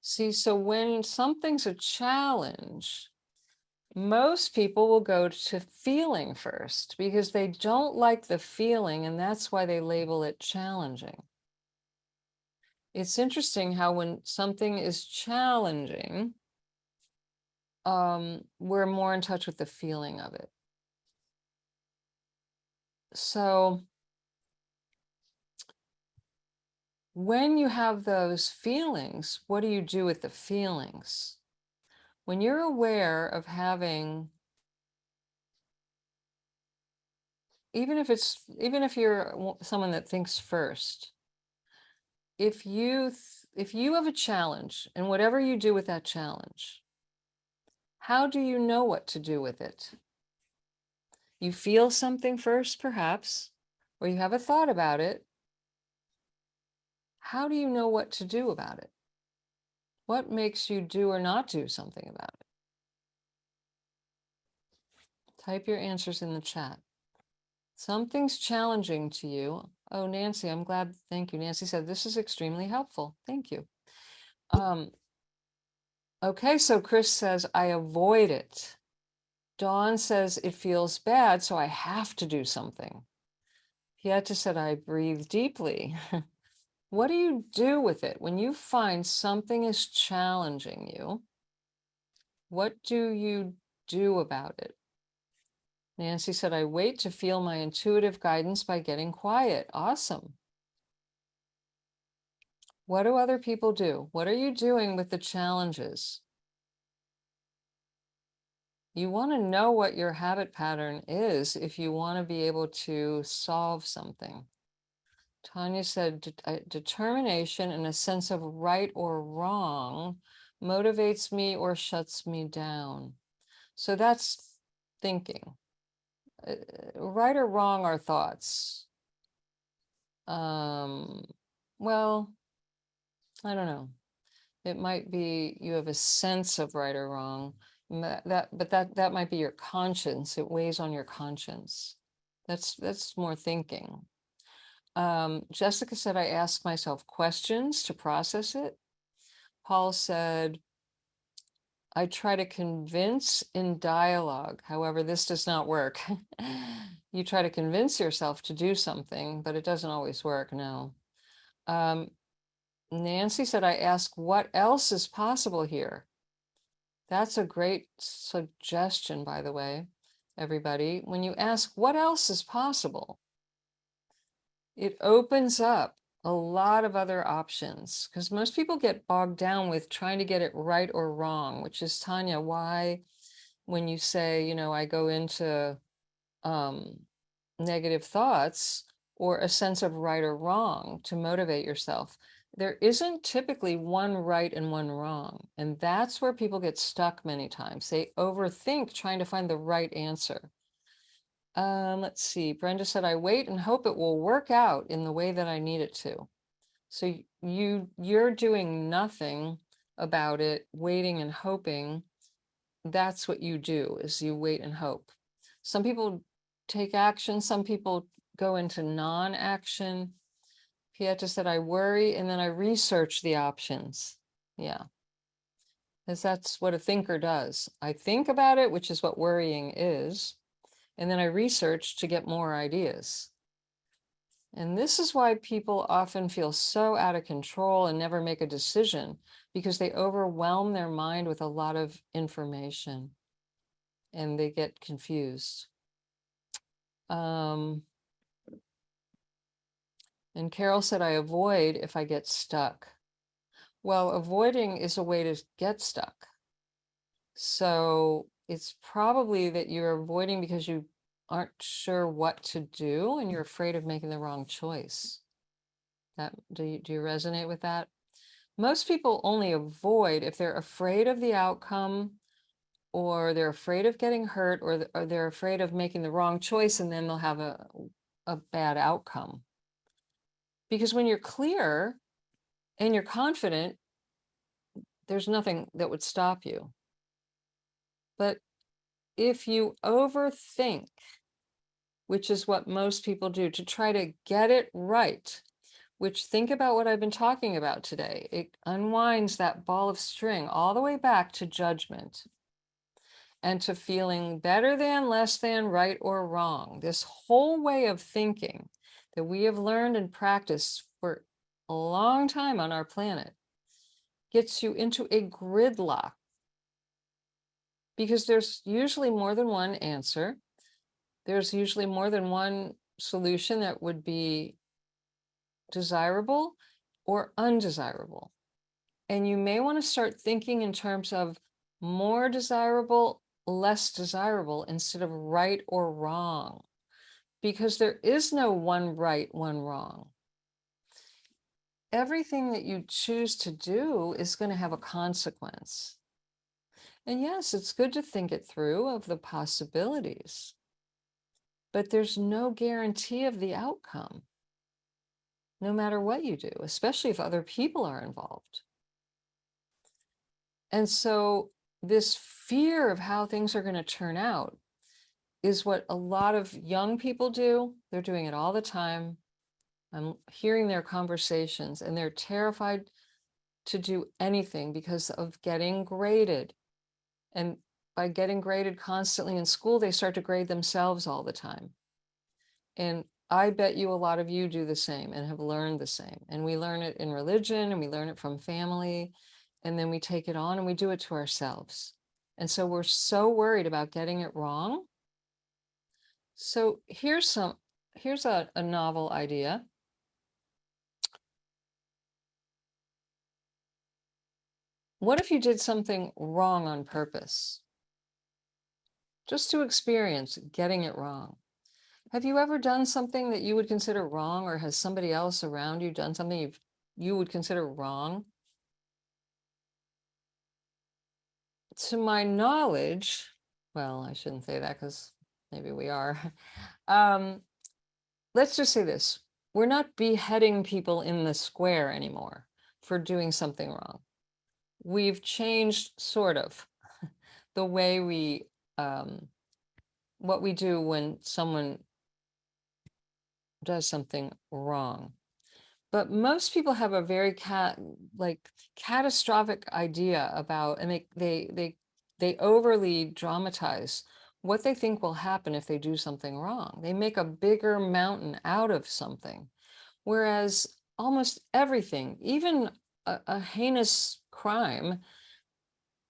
See, so when something's a challenge, most people will go to feeling first because they don't like the feeling, and that's why they label it challenging. It's interesting how when something is challenging, we're more in touch with the feeling of it. So when you have those feelings, what do you do with the feelings? When you're aware of having, even if you're someone that thinks first, if you have a challenge and whatever you do with that challenge, how do you know what to do with it? You feel something first, perhaps, or you have a thought about it. How do you know what to do about it? What makes you do or not do something about it? Type your answers in the chat. Something's challenging to you. Oh, Nancy, I'm glad. Thank you. Nancy said, this is extremely helpful. Thank you. Okay, so Chris says, I avoid it. Dawn says, it feels bad, so I have to do something. Pieta said, I breathe deeply. What do you do with it? When you find something is challenging you, what do you do about it? Nancy said, I wait to feel my intuitive guidance by getting quiet. Awesome. What do other people do? What are you doing with the challenges? You want to know what your habit pattern is if you want to be able to solve something. Tanya said, determination and a sense of right or wrong motivates me or shuts me down. So that's thinking. Right or wrong are thoughts. Well, I don't know. It might be you have a sense of right or wrong. But that might be your conscience. It weighs on your conscience. That's more thinking. Jessica said, I ask myself questions to process it. Paul said, I try to convince in dialogue. However, this does not work. You try to convince yourself to do something, but it doesn't always work, no. Nancy said, I ask what else is possible here. That's a great suggestion, by the way, everybody. When you ask what else is possible, it opens up a lot of other options because most people get bogged down with trying to get it right or wrong, which is, Tanya, why when you say, you know, I go into negative thoughts or a sense of right or wrong to motivate yourself. There isn't typically one right and one wrong. And that's where people get stuck many times. They overthink trying to find the right answer. Let's see. Brenda said, I wait and hope it will work out in the way that I need it to. So you're doing nothing about it, waiting and hoping. That's what you do, is you wait and hope. Some people take action. Some people go into non-action. Pieta said, I worry and then I research the options. Yeah, because that's what a thinker does. I think about it, which is what worrying is, and then I research to get more ideas. And this is why people often feel so out of control and never make a decision, because they overwhelm their mind with a lot of information and they get confused. And Carol said, I avoid if I get stuck. Well, avoiding is a way to get stuck. So it's probably that you're avoiding because you aren't sure what to do and you're afraid of making the wrong choice. Do you resonate with that? Most people only avoid if they're afraid of the outcome, or they're afraid of getting hurt, or they're afraid of making the wrong choice, and then they'll have a bad outcome. Because when you're clear and you're confident, there's nothing that would stop you. But if you overthink, which is what most people do, to try to get it right, which, think about what I've been talking about today. It unwinds that ball of string all the way back to judgment and to feeling better than, less than, right or wrong. This whole way of thinking that we have learned and practiced for a long time on our planet gets you into a gridlock, because there's usually more than one answer. There's usually more than one solution that would be desirable or undesirable. And you may want to start thinking in terms of more desirable, less desirable, instead of right or wrong, because there is no one right, one wrong. Everything that you choose to do is going to have a consequence. And yes, it's good to think it through of the possibilities, but there's no guarantee of the outcome, no matter what you do, especially if other people are involved. And so this fear of how things are going to turn out is what a lot of young people do. They're doing it all the time. I'm hearing their conversations, and they're terrified to do anything because of getting graded. And by getting graded constantly in school, they start to grade themselves all the time. And I bet you a lot of you do the same and have learned the same. And we learn it in religion, and we learn it from family, and then we take it on and we do it to ourselves. And so we're so worried about getting it wrong. So here's a novel idea. What if you did something wrong on purpose? Just to experience getting it wrong. Have you ever done something that you would consider wrong, or has somebody else around you done something you would consider wrong? To my knowledge, well, I shouldn't say that because maybe we are. Let's just say this. We're not beheading people in the square anymore for doing something wrong. We've changed, sort of, the way what we do when someone does something wrong. But most people have a very catastrophic idea about, and they overly dramatize what they think will happen if they do something wrong. They make a bigger mountain out of something, whereas almost everything, even a heinous crime,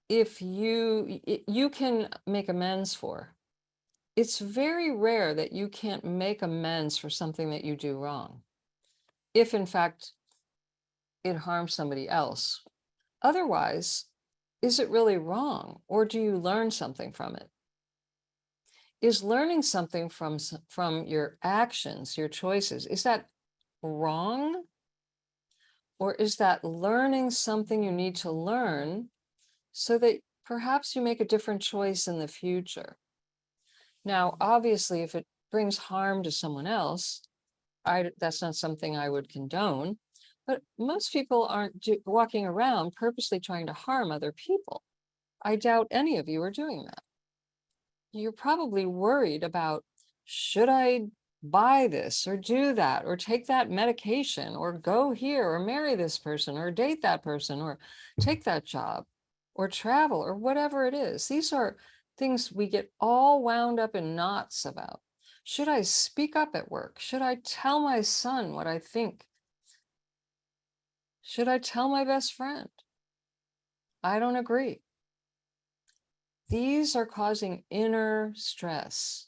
if you can make amends for. It's very rare that you can't make amends for something that you do wrong, if in fact it harms somebody else. Otherwise, is it really wrong, or do you learn something from it? Is learning something from your actions, your choices, is that wrong? Or is that learning something you need to learn so that perhaps you make a different choice in the future? Now, obviously, if it brings harm to someone else, that's not something I would condone. But most people aren't walking around purposely trying to harm other people. I doubt any of you are doing that. You're probably worried about, should I buy this or do that or take that medication or go here or marry this person or date that person or take that job or travel or whatever it is. These are things we get all wound up in knots about. Should I speak up at work? Should I tell my son what I think? Should I tell my best friend? I don't agree. These are causing inner stress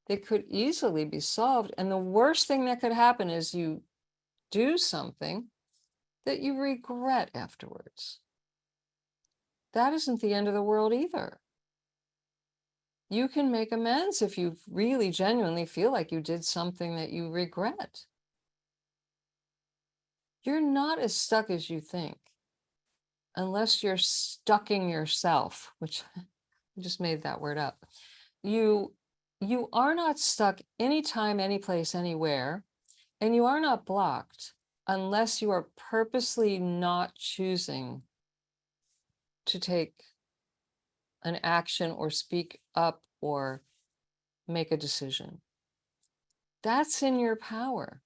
that could easily be solved. And the worst thing that could happen is you do something that you regret afterwards. That isn't the end of the world either. You can make amends if you really genuinely feel like you did something that you regret. You're not as stuck as you think, unless you're stucking yourself, which I just made that word up. You are not stuck anytime, anyplace, anywhere, and you are not blocked unless you are purposely not choosing to take an action or speak up or make a decision. That's in your power.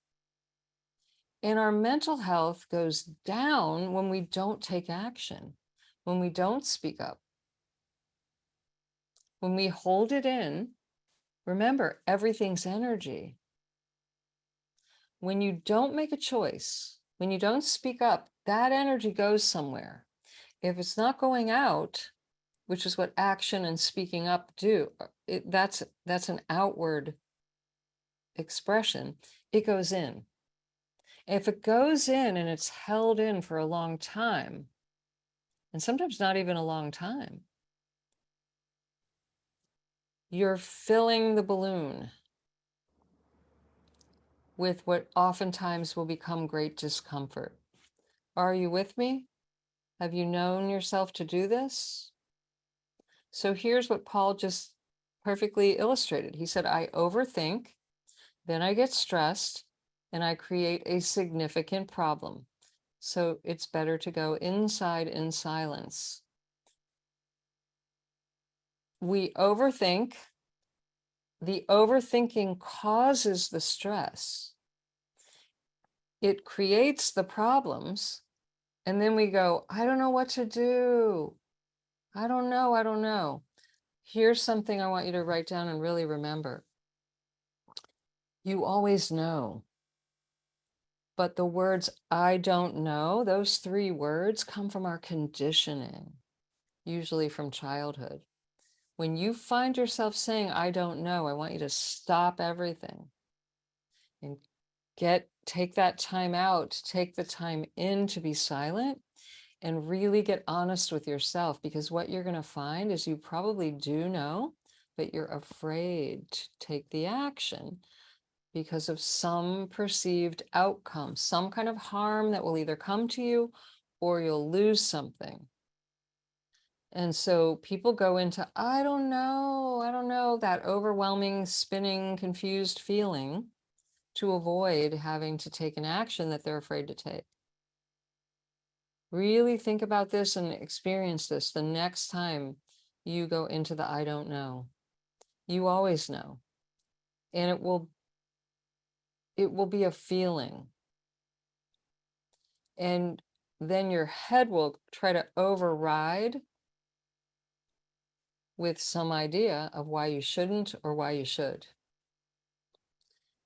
And our mental health goes down when we don't take action, when we don't speak up, when we hold it in. Remember, everything's energy. When you don't make a choice, when you don't speak up, that energy goes somewhere. If it's not going out, which is what action and speaking up do, that's an outward expression, it goes in. If it goes in and it's held in for a long time, and sometimes not even a long time, you're filling the balloon with what oftentimes will become great discomfort. Are you with me? Have you known yourself to do this? So here's what Paul just perfectly illustrated. He said, I overthink, then I get stressed, and I create a significant problem. So it's better to go inside in silence. We overthink. The overthinking causes the stress. It creates the problems. And then we go, I don't know what to do. I don't know. Here's something I want you to write down and really remember. You always know. But the words, I don't know, those 3 words come from our conditioning, usually from childhood. When you find yourself saying, I don't know, I want you to stop everything and take that time out, take the time in to be silent and really get honest with yourself, because what you're going to find is you probably do know, but you're afraid to take the action because of some perceived outcome, some kind of harm that will either come to you or you'll lose something. And so people go into, I don't know, that overwhelming, spinning, confused feeling to avoid having to take an action that they're afraid to take. Really think about this and experience this the next time you go into the I don't know. You always know. And it will be a feeling. And then your head will try to override with some idea of why you shouldn't or why you should.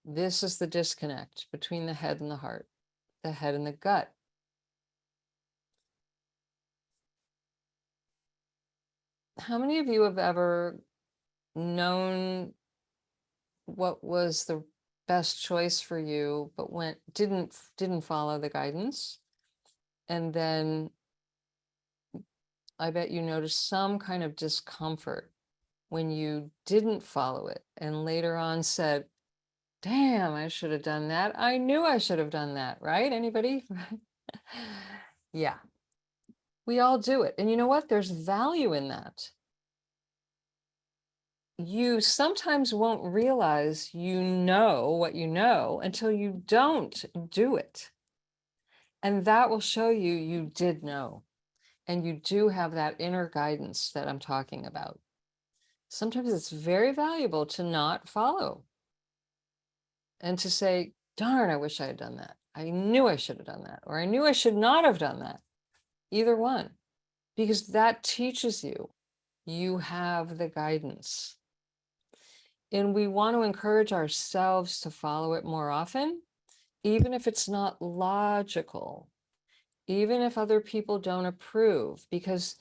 This is the disconnect between the head and the heart, the head and the gut. How many of you have ever known what was the best choice for you, but didn't follow the guidance? And then I bet you noticed some kind of discomfort when you didn't follow it and later on said, damn, I should have done that. I knew I should have done that, right? Anybody? Yeah. We all do it. And you know what? There's value in that. You sometimes won't realize you know what you know until you don't do it. And that will show you you did know. And you do have that inner guidance that I'm talking about. Sometimes it's very valuable to not follow and to say, darn, I wish I had done that. I knew I should have done that, or I knew I should not have done that. Either one, because that teaches you, you have the guidance. And we want to encourage ourselves to follow it more often, even if it's not logical, even if other people don't approve, because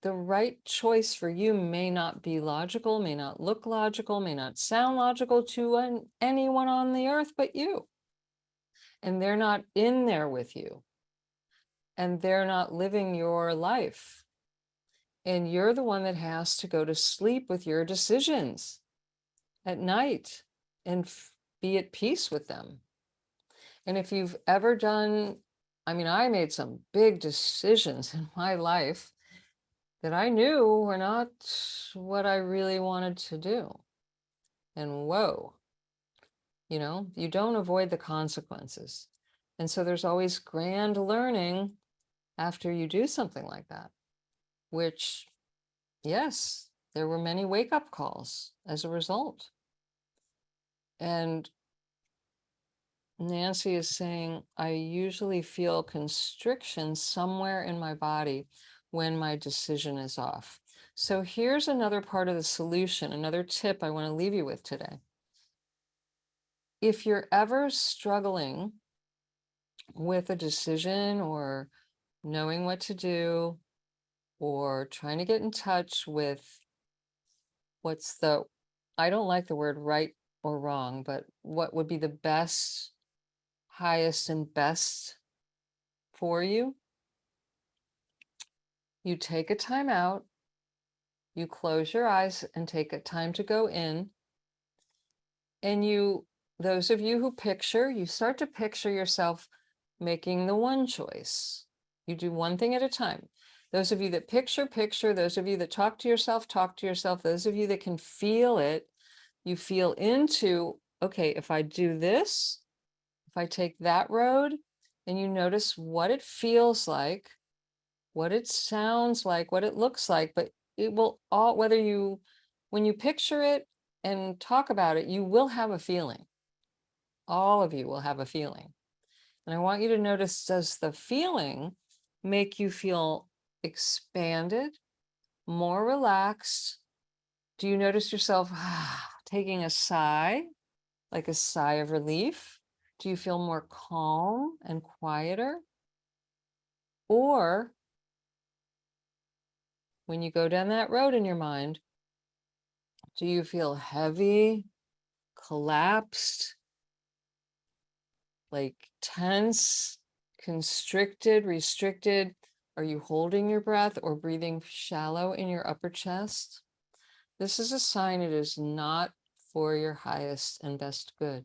the right choice for you may not be logical, may not look logical, may not sound logical to anyone on the earth but you. And they're not in there with you. and they're not living your life. And you're the one that has to go to sleep with your decisions at night and be at peace with them. And if you've ever done, I mean, I made some big decisions in my life that I knew were not what I really wanted to do. And whoa, you don't avoid the consequences. And so there's always grand learning after you do something like that, which, yes, there were many wake-up calls as a result. And Nancy is saying, I usually feel constriction somewhere in my body when my decision is off. So here's another part of the solution, another tip I want to leave you with today. If you're ever struggling with a decision or knowing what to do or trying to get in touch with I don't like the word right or wrong, but what would be the best, highest, and best for you, you take a time out, you close your eyes and take a time to go in, and those of you who picture, you start to picture yourself making the one choice. You do one thing at a time. Those of you that picture, those of you that talk to yourself, those of you that can feel it, you feel into, okay, if I do this, if I take that road, and you notice what it feels like, what it sounds like, what it looks like, but it will all, when you picture it and talk about it, you will have a feeling. All of you will have a feeling. And I want you to notice, does the feeling make you feel expanded, more relaxed? Do you notice yourself taking a sigh, like a sigh of relief? Do you feel more calm and quieter? Or when you go down that road in your mind, do you feel heavy, collapsed, like tense, constricted, restricted? Are you holding your breath or breathing shallow in your upper chest? This is a sign it is not for your highest and best good.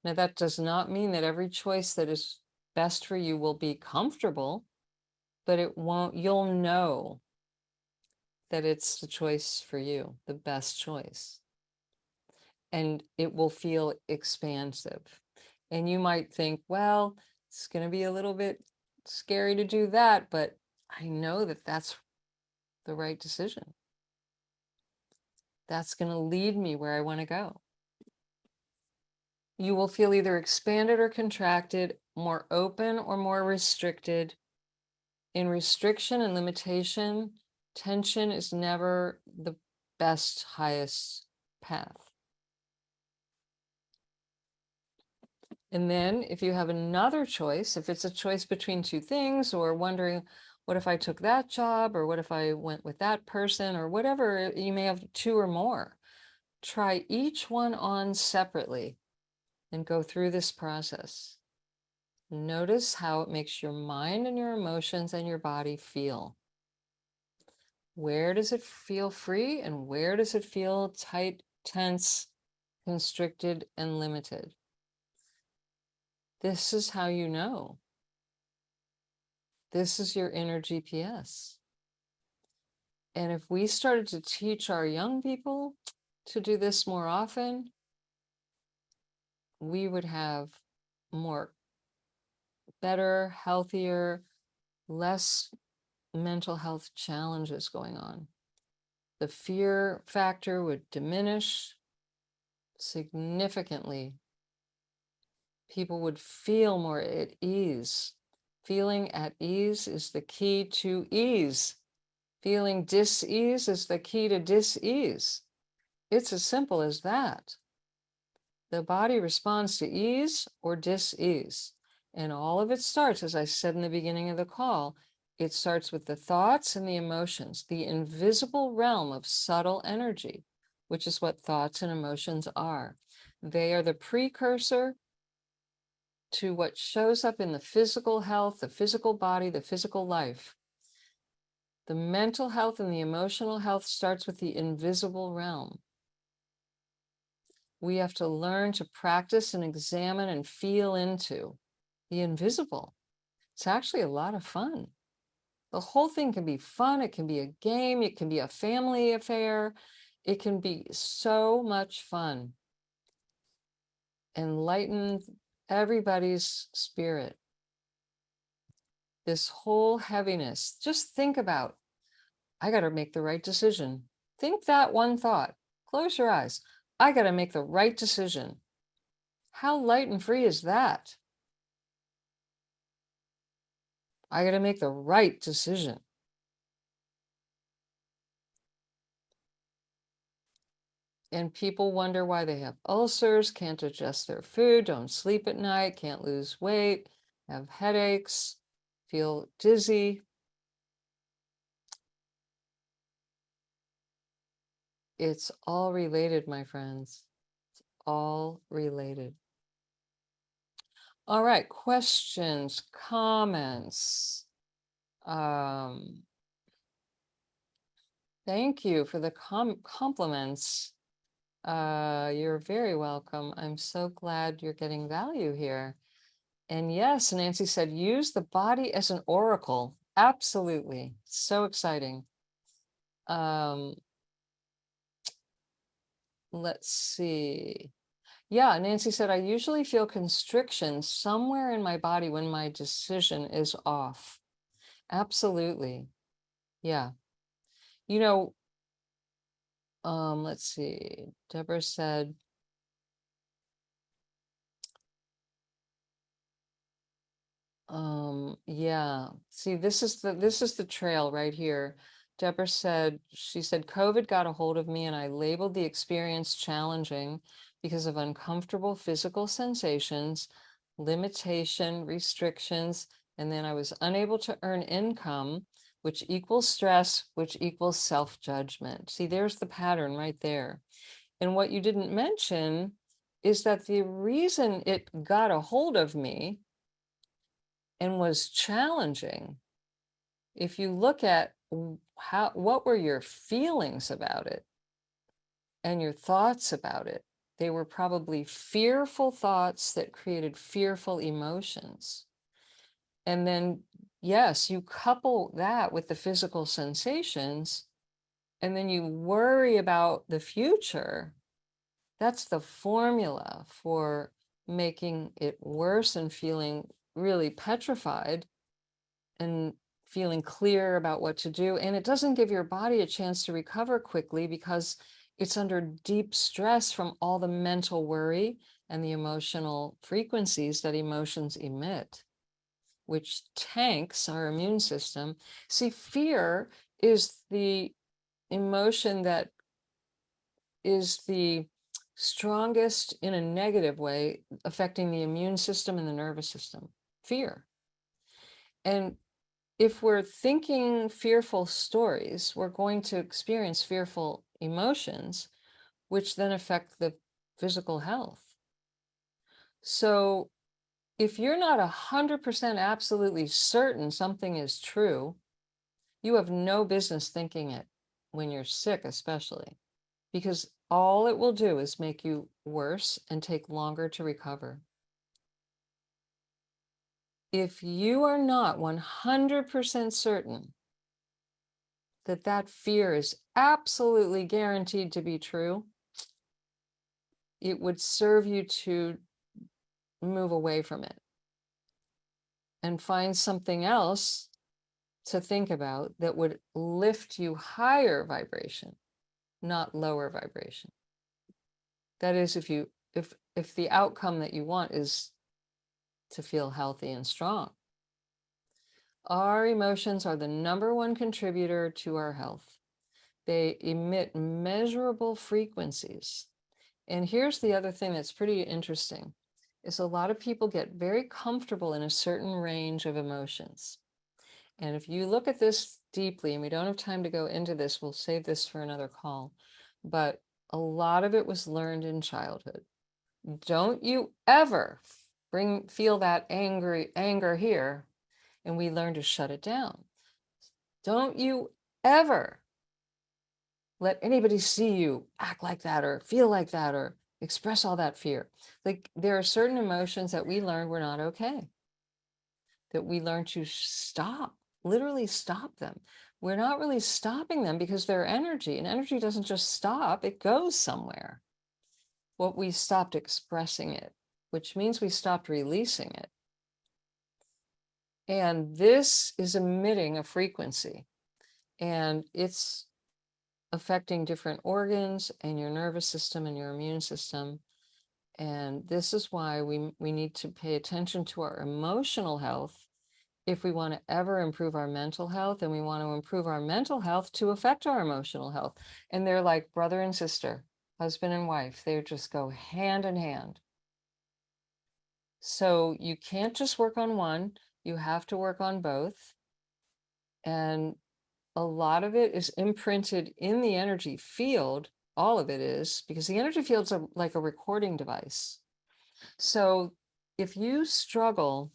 Now, that does not mean that every choice that is best for you will be comfortable, but you'll know that it's the choice for you, the best choice. And it will feel expansive. And you might think, well, it's going to be a little bit scary to do that, but I know that that's the right decision. That's going to lead me where I want to go. You will feel either expanded or contracted, more open or more restricted. In restriction and limitation, tension is never the best, highest path. And then if you have another choice, if it's a choice between two things, or wondering, what if I took that job, or what if I went with that person, or whatever, you may have two or more. Try each one on separately and go through this process. Notice how it makes your mind and your emotions and your body feel. Where does it feel free, and where does it feel tight, tense, constricted, and limited? This is how you know. This is your inner GPS. And if we started to teach our young people to do this more often, we would have more better, healthier, less mental health challenges going on. The fear factor would diminish significantly. People would feel more at ease. Feeling at ease is the key to ease. Feeling dis-ease is the key to dis-ease. It's as simple as that. The body responds to ease or dis-ease. And all of it starts, as I said in the beginning of the call, it starts with the thoughts and the emotions, the invisible realm of subtle energy, which is what thoughts and emotions are. They are the precursor to what shows up in the physical health, the physical body, the physical life. The mental health and the emotional health starts with the invisible realm. We have to learn to practice and examine and feel into the invisible. It's actually a lot of fun. The whole thing can be fun. It can be a game. It can be a family affair. It can be so much fun. Enlighten everybody's spirit. This whole heaviness, just think about, I got to make the right decision. Think that one thought. Close your eyes. I got to make the right decision. How light and free is that? I got to make the right decision. And people wonder why they have ulcers, can't adjust their food, don't sleep at night, can't lose weight, have headaches, feel dizzy. It's all related, my friends. It's all related. All right, questions, comments. Thank you for the compliments. You're very welcome. I'm so glad you're getting value here. And yes, Nancy said, use the body as an oracle. Absolutely. So exciting. Let's see. Yeah, Nancy said, I usually feel constriction somewhere in my body when my decision is off. Absolutely. Yeah. You know, let's see. Deborah said, yeah. See, this is the trail right here. Deborah said, she said, COVID got a hold of me and I labeled the experience challenging because of uncomfortable physical sensations, limitation, restrictions, and then I was unable to earn income, which equals stress, which equals self-judgment. See, there's the pattern right there. And what you didn't mention is that the reason it got a hold of me and was challenging, if you look at what were your feelings about it and your thoughts about it, they were probably fearful thoughts that created fearful emotions. And then, yes, you couple that with the physical sensations, and then you worry about the future. That's the formula for making it worse and feeling really petrified and feeling clear about what to do. And it doesn't give your body a chance to recover quickly because it's under deep stress from all the mental worry and the emotional frequencies that emotions emit, which tanks our immune system. See, fear is the emotion that is the strongest in a negative way, affecting the immune system and the nervous system. Fear. And if we're thinking fearful stories, we're going to experience fearful emotions, which then affect the physical health. So if you're not 100% absolutely certain something is true, you have no business thinking it when you're sick, especially, because all it will do is make you worse and take longer to recover. If you are not 100% certain that that fear is absolutely guaranteed to be true, it would serve you to move away from it and find something else to think about that would lift you higher vibration, not lower vibration. That is, if the outcome that you want is to feel healthy and strong. Our emotions are the #1 contributor to our health. They emit measurable frequencies. And here's the other thing that's pretty interesting, is a lot of people get very comfortable in a certain range of emotions. And if you look at this deeply, and we don't have time to go into this, we'll save this for another call, but a lot of it was learned in childhood. Don't you ever feel that anger here, and we learn to shut it down. Don't you ever let anybody see you act like that or feel like that or express all that fear. Like there are certain emotions that we learned were not okay, that we learn to stop, literally stop them. We're not really stopping them because they're energy, and energy doesn't just stop, it goes somewhere. What we stopped expressing it, which means we stopped releasing it. And this is emitting a frequency, and it's affecting different organs and your nervous system and your immune system. And this is why we need to pay attention to our emotional health if we want to ever improve our mental health, and we want to improve our mental health to affect our emotional health. And they're like brother and sister, husband and wife. They just go hand in hand. So you can't just work on one, you have to work on both. And a lot of it is imprinted in the energy field. All of it is, because the energy field's like a recording device. So if you struggle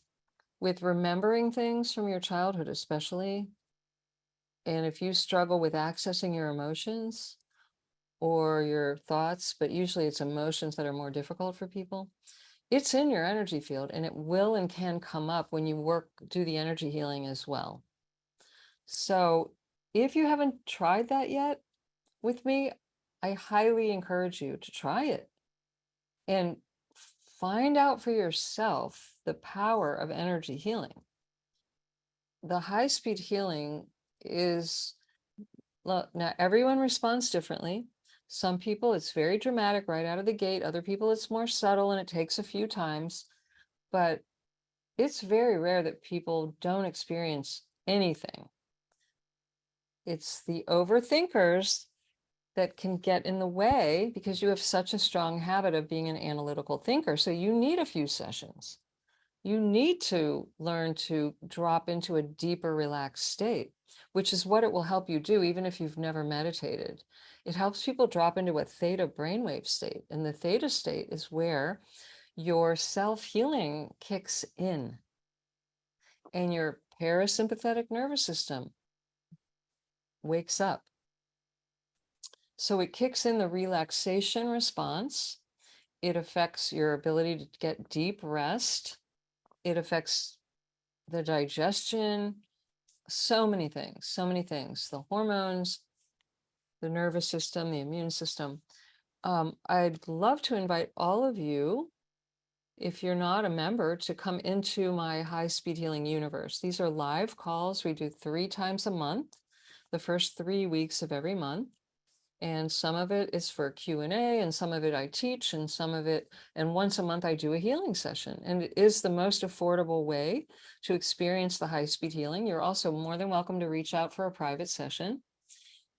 with remembering things from your childhood, especially, and if you struggle with accessing your emotions or your thoughts, but usually it's emotions that are more difficult for people, it's in your energy field, and it will and can come up when you do the energy healing as well. So if you haven't tried that yet with me, I highly encourage you to try it and find out for yourself the power of energy healing. The high-speed healing is, now everyone responds differently. Some people it's very dramatic right out of the gate. Other people it's more subtle and it takes a few times. But it's very rare that people don't experience anything. It's the overthinkers that can get in the way because you have such a strong habit of being an analytical thinker. So you need a few sessions. You need to learn to drop into a deeper, relaxed state, which is what it will help you do, even if you've never meditated. It helps people drop into a theta brainwave state. And the theta state is where your self-healing kicks in and your parasympathetic nervous system wakes up. So it kicks in the relaxation response. It affects your ability to get deep rest. It affects the digestion, so many things, the hormones, the nervous system, the immune system. I'd love to invite all of you, if you're not a member, to come into my high speed healing universe. These are live calls. We do 3 times a month, the first 3 weeks of every month. And some of it is for Q&A, and some of it I teach, and some of it, and once a month I do a healing session. And it is the most affordable way to experience the high-speed healing. You're also more than welcome to reach out for a private session.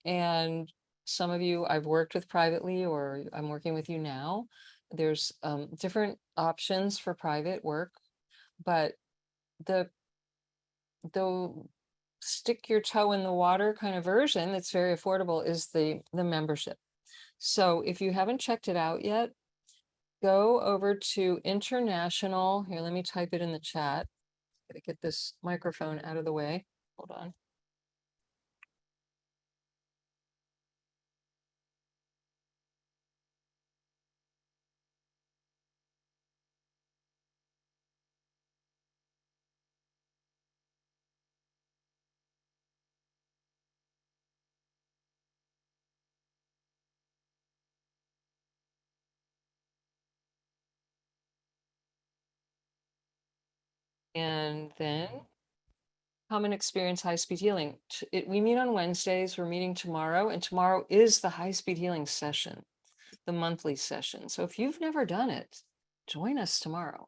And some of you I've worked with privately, or I'm working with you now. There's different options for private work, but the stick your toe in the water kind of version that's very affordable is the membership. So if you haven't checked it out yet, go over to international. Here, let me type it in the chat. Gotta get this microphone out of the way. Hold on. And then come and experience high-speed healing. We meet on Wednesdays. We're meeting tomorrow, and tomorrow is the high-speed healing session, the monthly session. So if you've never done it, join us tomorrow.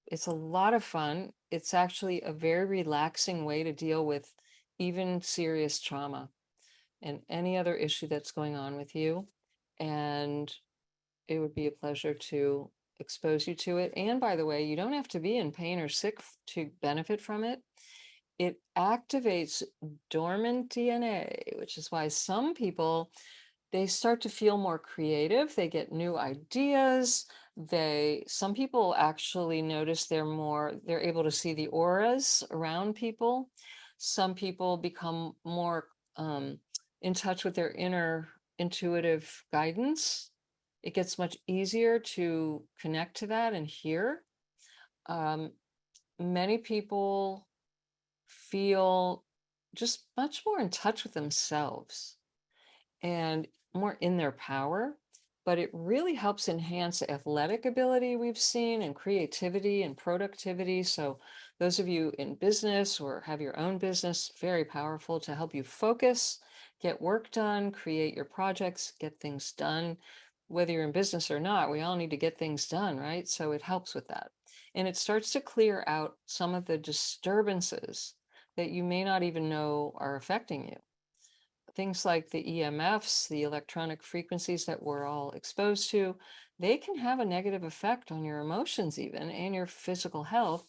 It's a lot of fun. It's actually a very relaxing way to deal with even serious trauma and any other issue that's going on with you. And it would be a pleasure to expose you to it. And by the way, you don't have to be in pain or sick to benefit from it. It activates dormant DNA, which is why some people, they start to feel more creative. They get new ideas. Some people actually notice they're able to see the auras around people. Some people become more in touch with their inner intuitive guidance. It gets much easier to connect to that and hear. Um, Many people feel just much more in touch with themselves and more in their power. But it really helps enhance athletic ability we've seen and creativity and productivity. So those of you in business or have your own business, very powerful to help you focus, get work done, create your projects, get things done. Whether you're in business or not, we all need to get things done, right? So it helps with that. And it starts to clear out some of the disturbances that you may not even know are affecting you. Things like the EMFs, the electronic frequencies that we're all exposed to, they can have a negative effect on your emotions even and your physical health.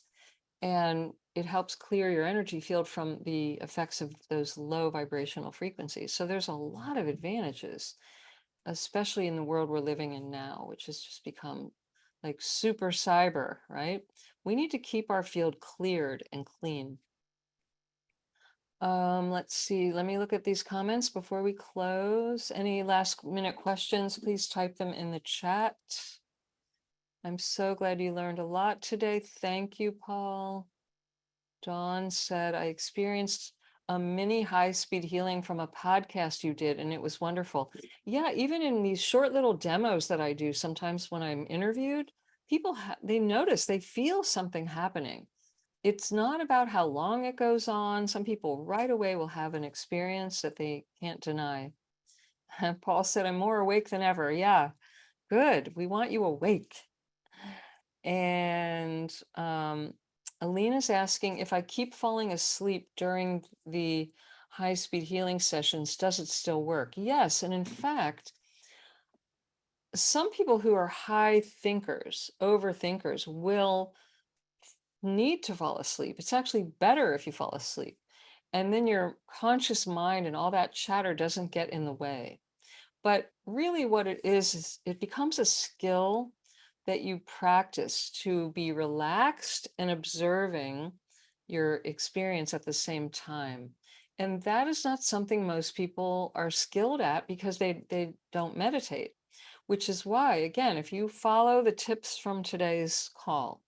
And it helps clear your energy field from the effects of those low vibrational frequencies. So there's a lot of advantages, especially in the world we're living in now, which has just become like super cyber, right? We need to keep our field cleared and clean. Let's see. Let me look at these comments before we close. Any last minute questions, please type them in the chat. I'm so glad you learned a lot today. Thank you, Paul. Dawn said, I experienced a mini high-speed healing from a podcast you did, and it was wonderful. Yeah, even in these short little demos that I do, sometimes when I'm interviewed, people, they notice, they feel something happening. It's not about how long it goes on. Some people right away will have an experience that they can't deny. Paul said, I'm more awake than ever. Yeah, good. We want you awake. And Alina's asking, if I keep falling asleep during the high-speed healing sessions, does it still work? Yes. And in fact, some people who are high thinkers, overthinkers, will need to fall asleep. It's actually better if you fall asleep. And then your conscious mind and all that chatter doesn't get in the way. But really, what it is it becomes a skill that you practice to be relaxed and observing your experience at the same time. And that is not something most people are skilled at because they don't meditate, which is why, again, if you follow the tips from today's call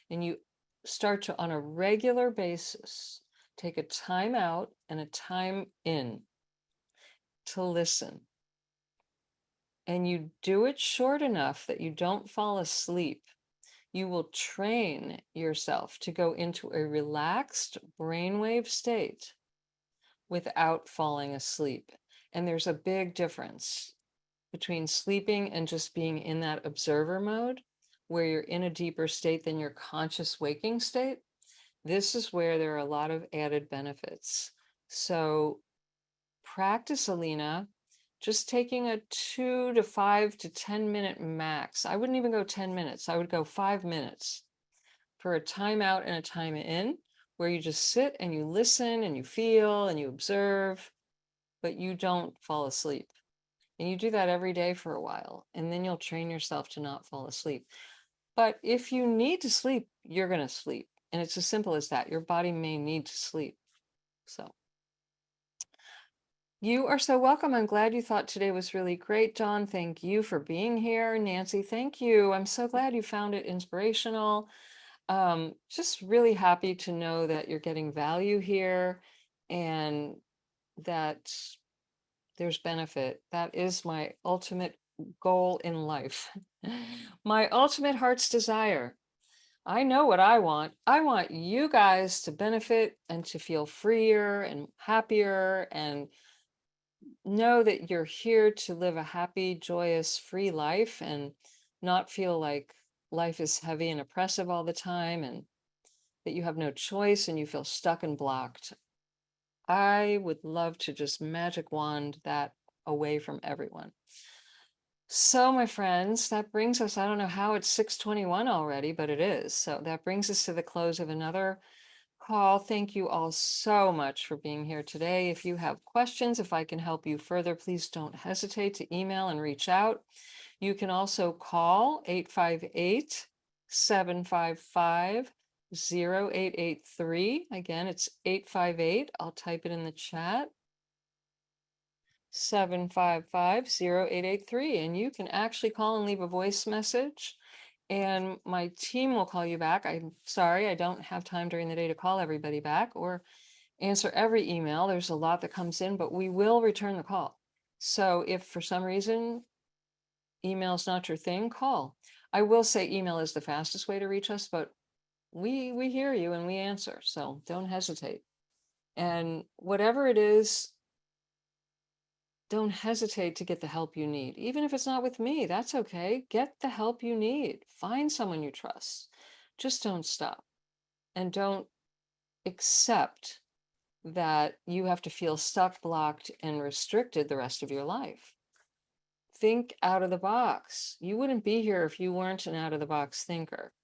and you start to, on a regular basis, take a time out and a time in to listen, and you do it short enough that you don't fall asleep, you will train yourself to go into a relaxed brainwave state without falling asleep. And there's a big difference between sleeping and just being in that observer mode, where you're in a deeper state than your conscious waking state. This is where there are a lot of added benefits. So practice, Alina, just taking a 2 to 5 to 10-minute max. I wouldn't even go 10 minutes. I would go 5 minutes for a time out and a time in, where you just sit and you listen and you feel and you observe, but you don't fall asleep. And you do that every day for a while, and then you'll train yourself to not fall asleep. But if you need to sleep, you're going to sleep. And it's as simple as that. Your body may need to sleep. So you are so welcome. I'm glad you thought today was really great, Dawn. Thank you for being here. Nancy, thank you. I'm so glad you found it inspirational. Just really happy to know that you're getting value here and that there's benefit. That is my ultimate goal in life. My ultimate heart's desire. I know what I want. I want you guys to benefit and to feel freer and happier and know that you're here to live a happy, joyous, free life and not feel like life is heavy and oppressive all the time and that you have no choice and you feel stuck and blocked. I would love to just magic wand that away from everyone. So, my friends, that brings us, I don't know how it's 6:21 already, but it is. So that brings us to the close of another call. Thank you all so much for being here today. If you have questions, if I can help you further, please don't hesitate to email and reach out. You can also call 858-755-0883. Again, it's 858. I'll type it in the chat. 755-0883. And you can actually call and leave a voice message, and my team will call you back. I'm sorry, I don't have time during the day to call everybody back or answer every email. There's a lot that comes in, but we will return the call. So if for some reason email's not your thing, call. I will say email is the fastest way to reach us, but we hear you and we answer, so don't hesitate. And whatever it is, don't hesitate to get the help you need. Even if it's not with me, that's okay. Get the help you need. Find someone you trust. Just don't stop. And don't accept that you have to feel stuck, blocked, and restricted the rest of your life. Think out of the box. You wouldn't be here if you weren't an out of the box thinker.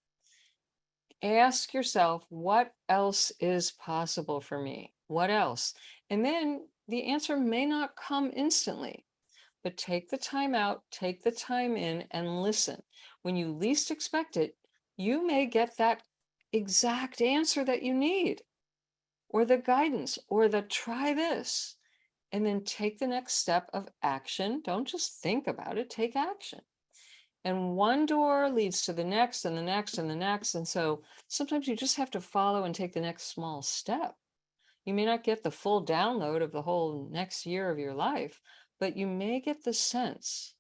Ask yourself, what else is possible for me? What else? And then the answer may not come instantly, but take the time out, take the time in, and listen. When you least expect it, you may get that exact answer that you need, or the guidance, or the try this, and then take the next step of action. Don't just think about it, take action. And one door leads to the next and the next and the next. And so sometimes you just have to follow and take the next small step. You may not get the full download of the whole next year of your life, but you may get the sense,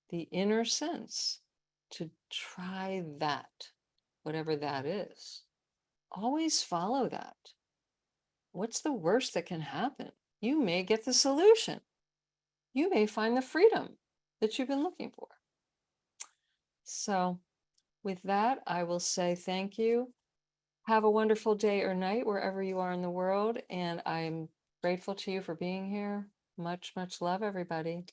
the inner sense, to try that, whatever that is. Always follow that. What's the worst that can happen? You may get the solution. You may find the freedom that you've been looking for. So with that, I will say thank you. Have a wonderful day or night wherever you are in the world. And I'm grateful to you for being here. Much, much love, everybody.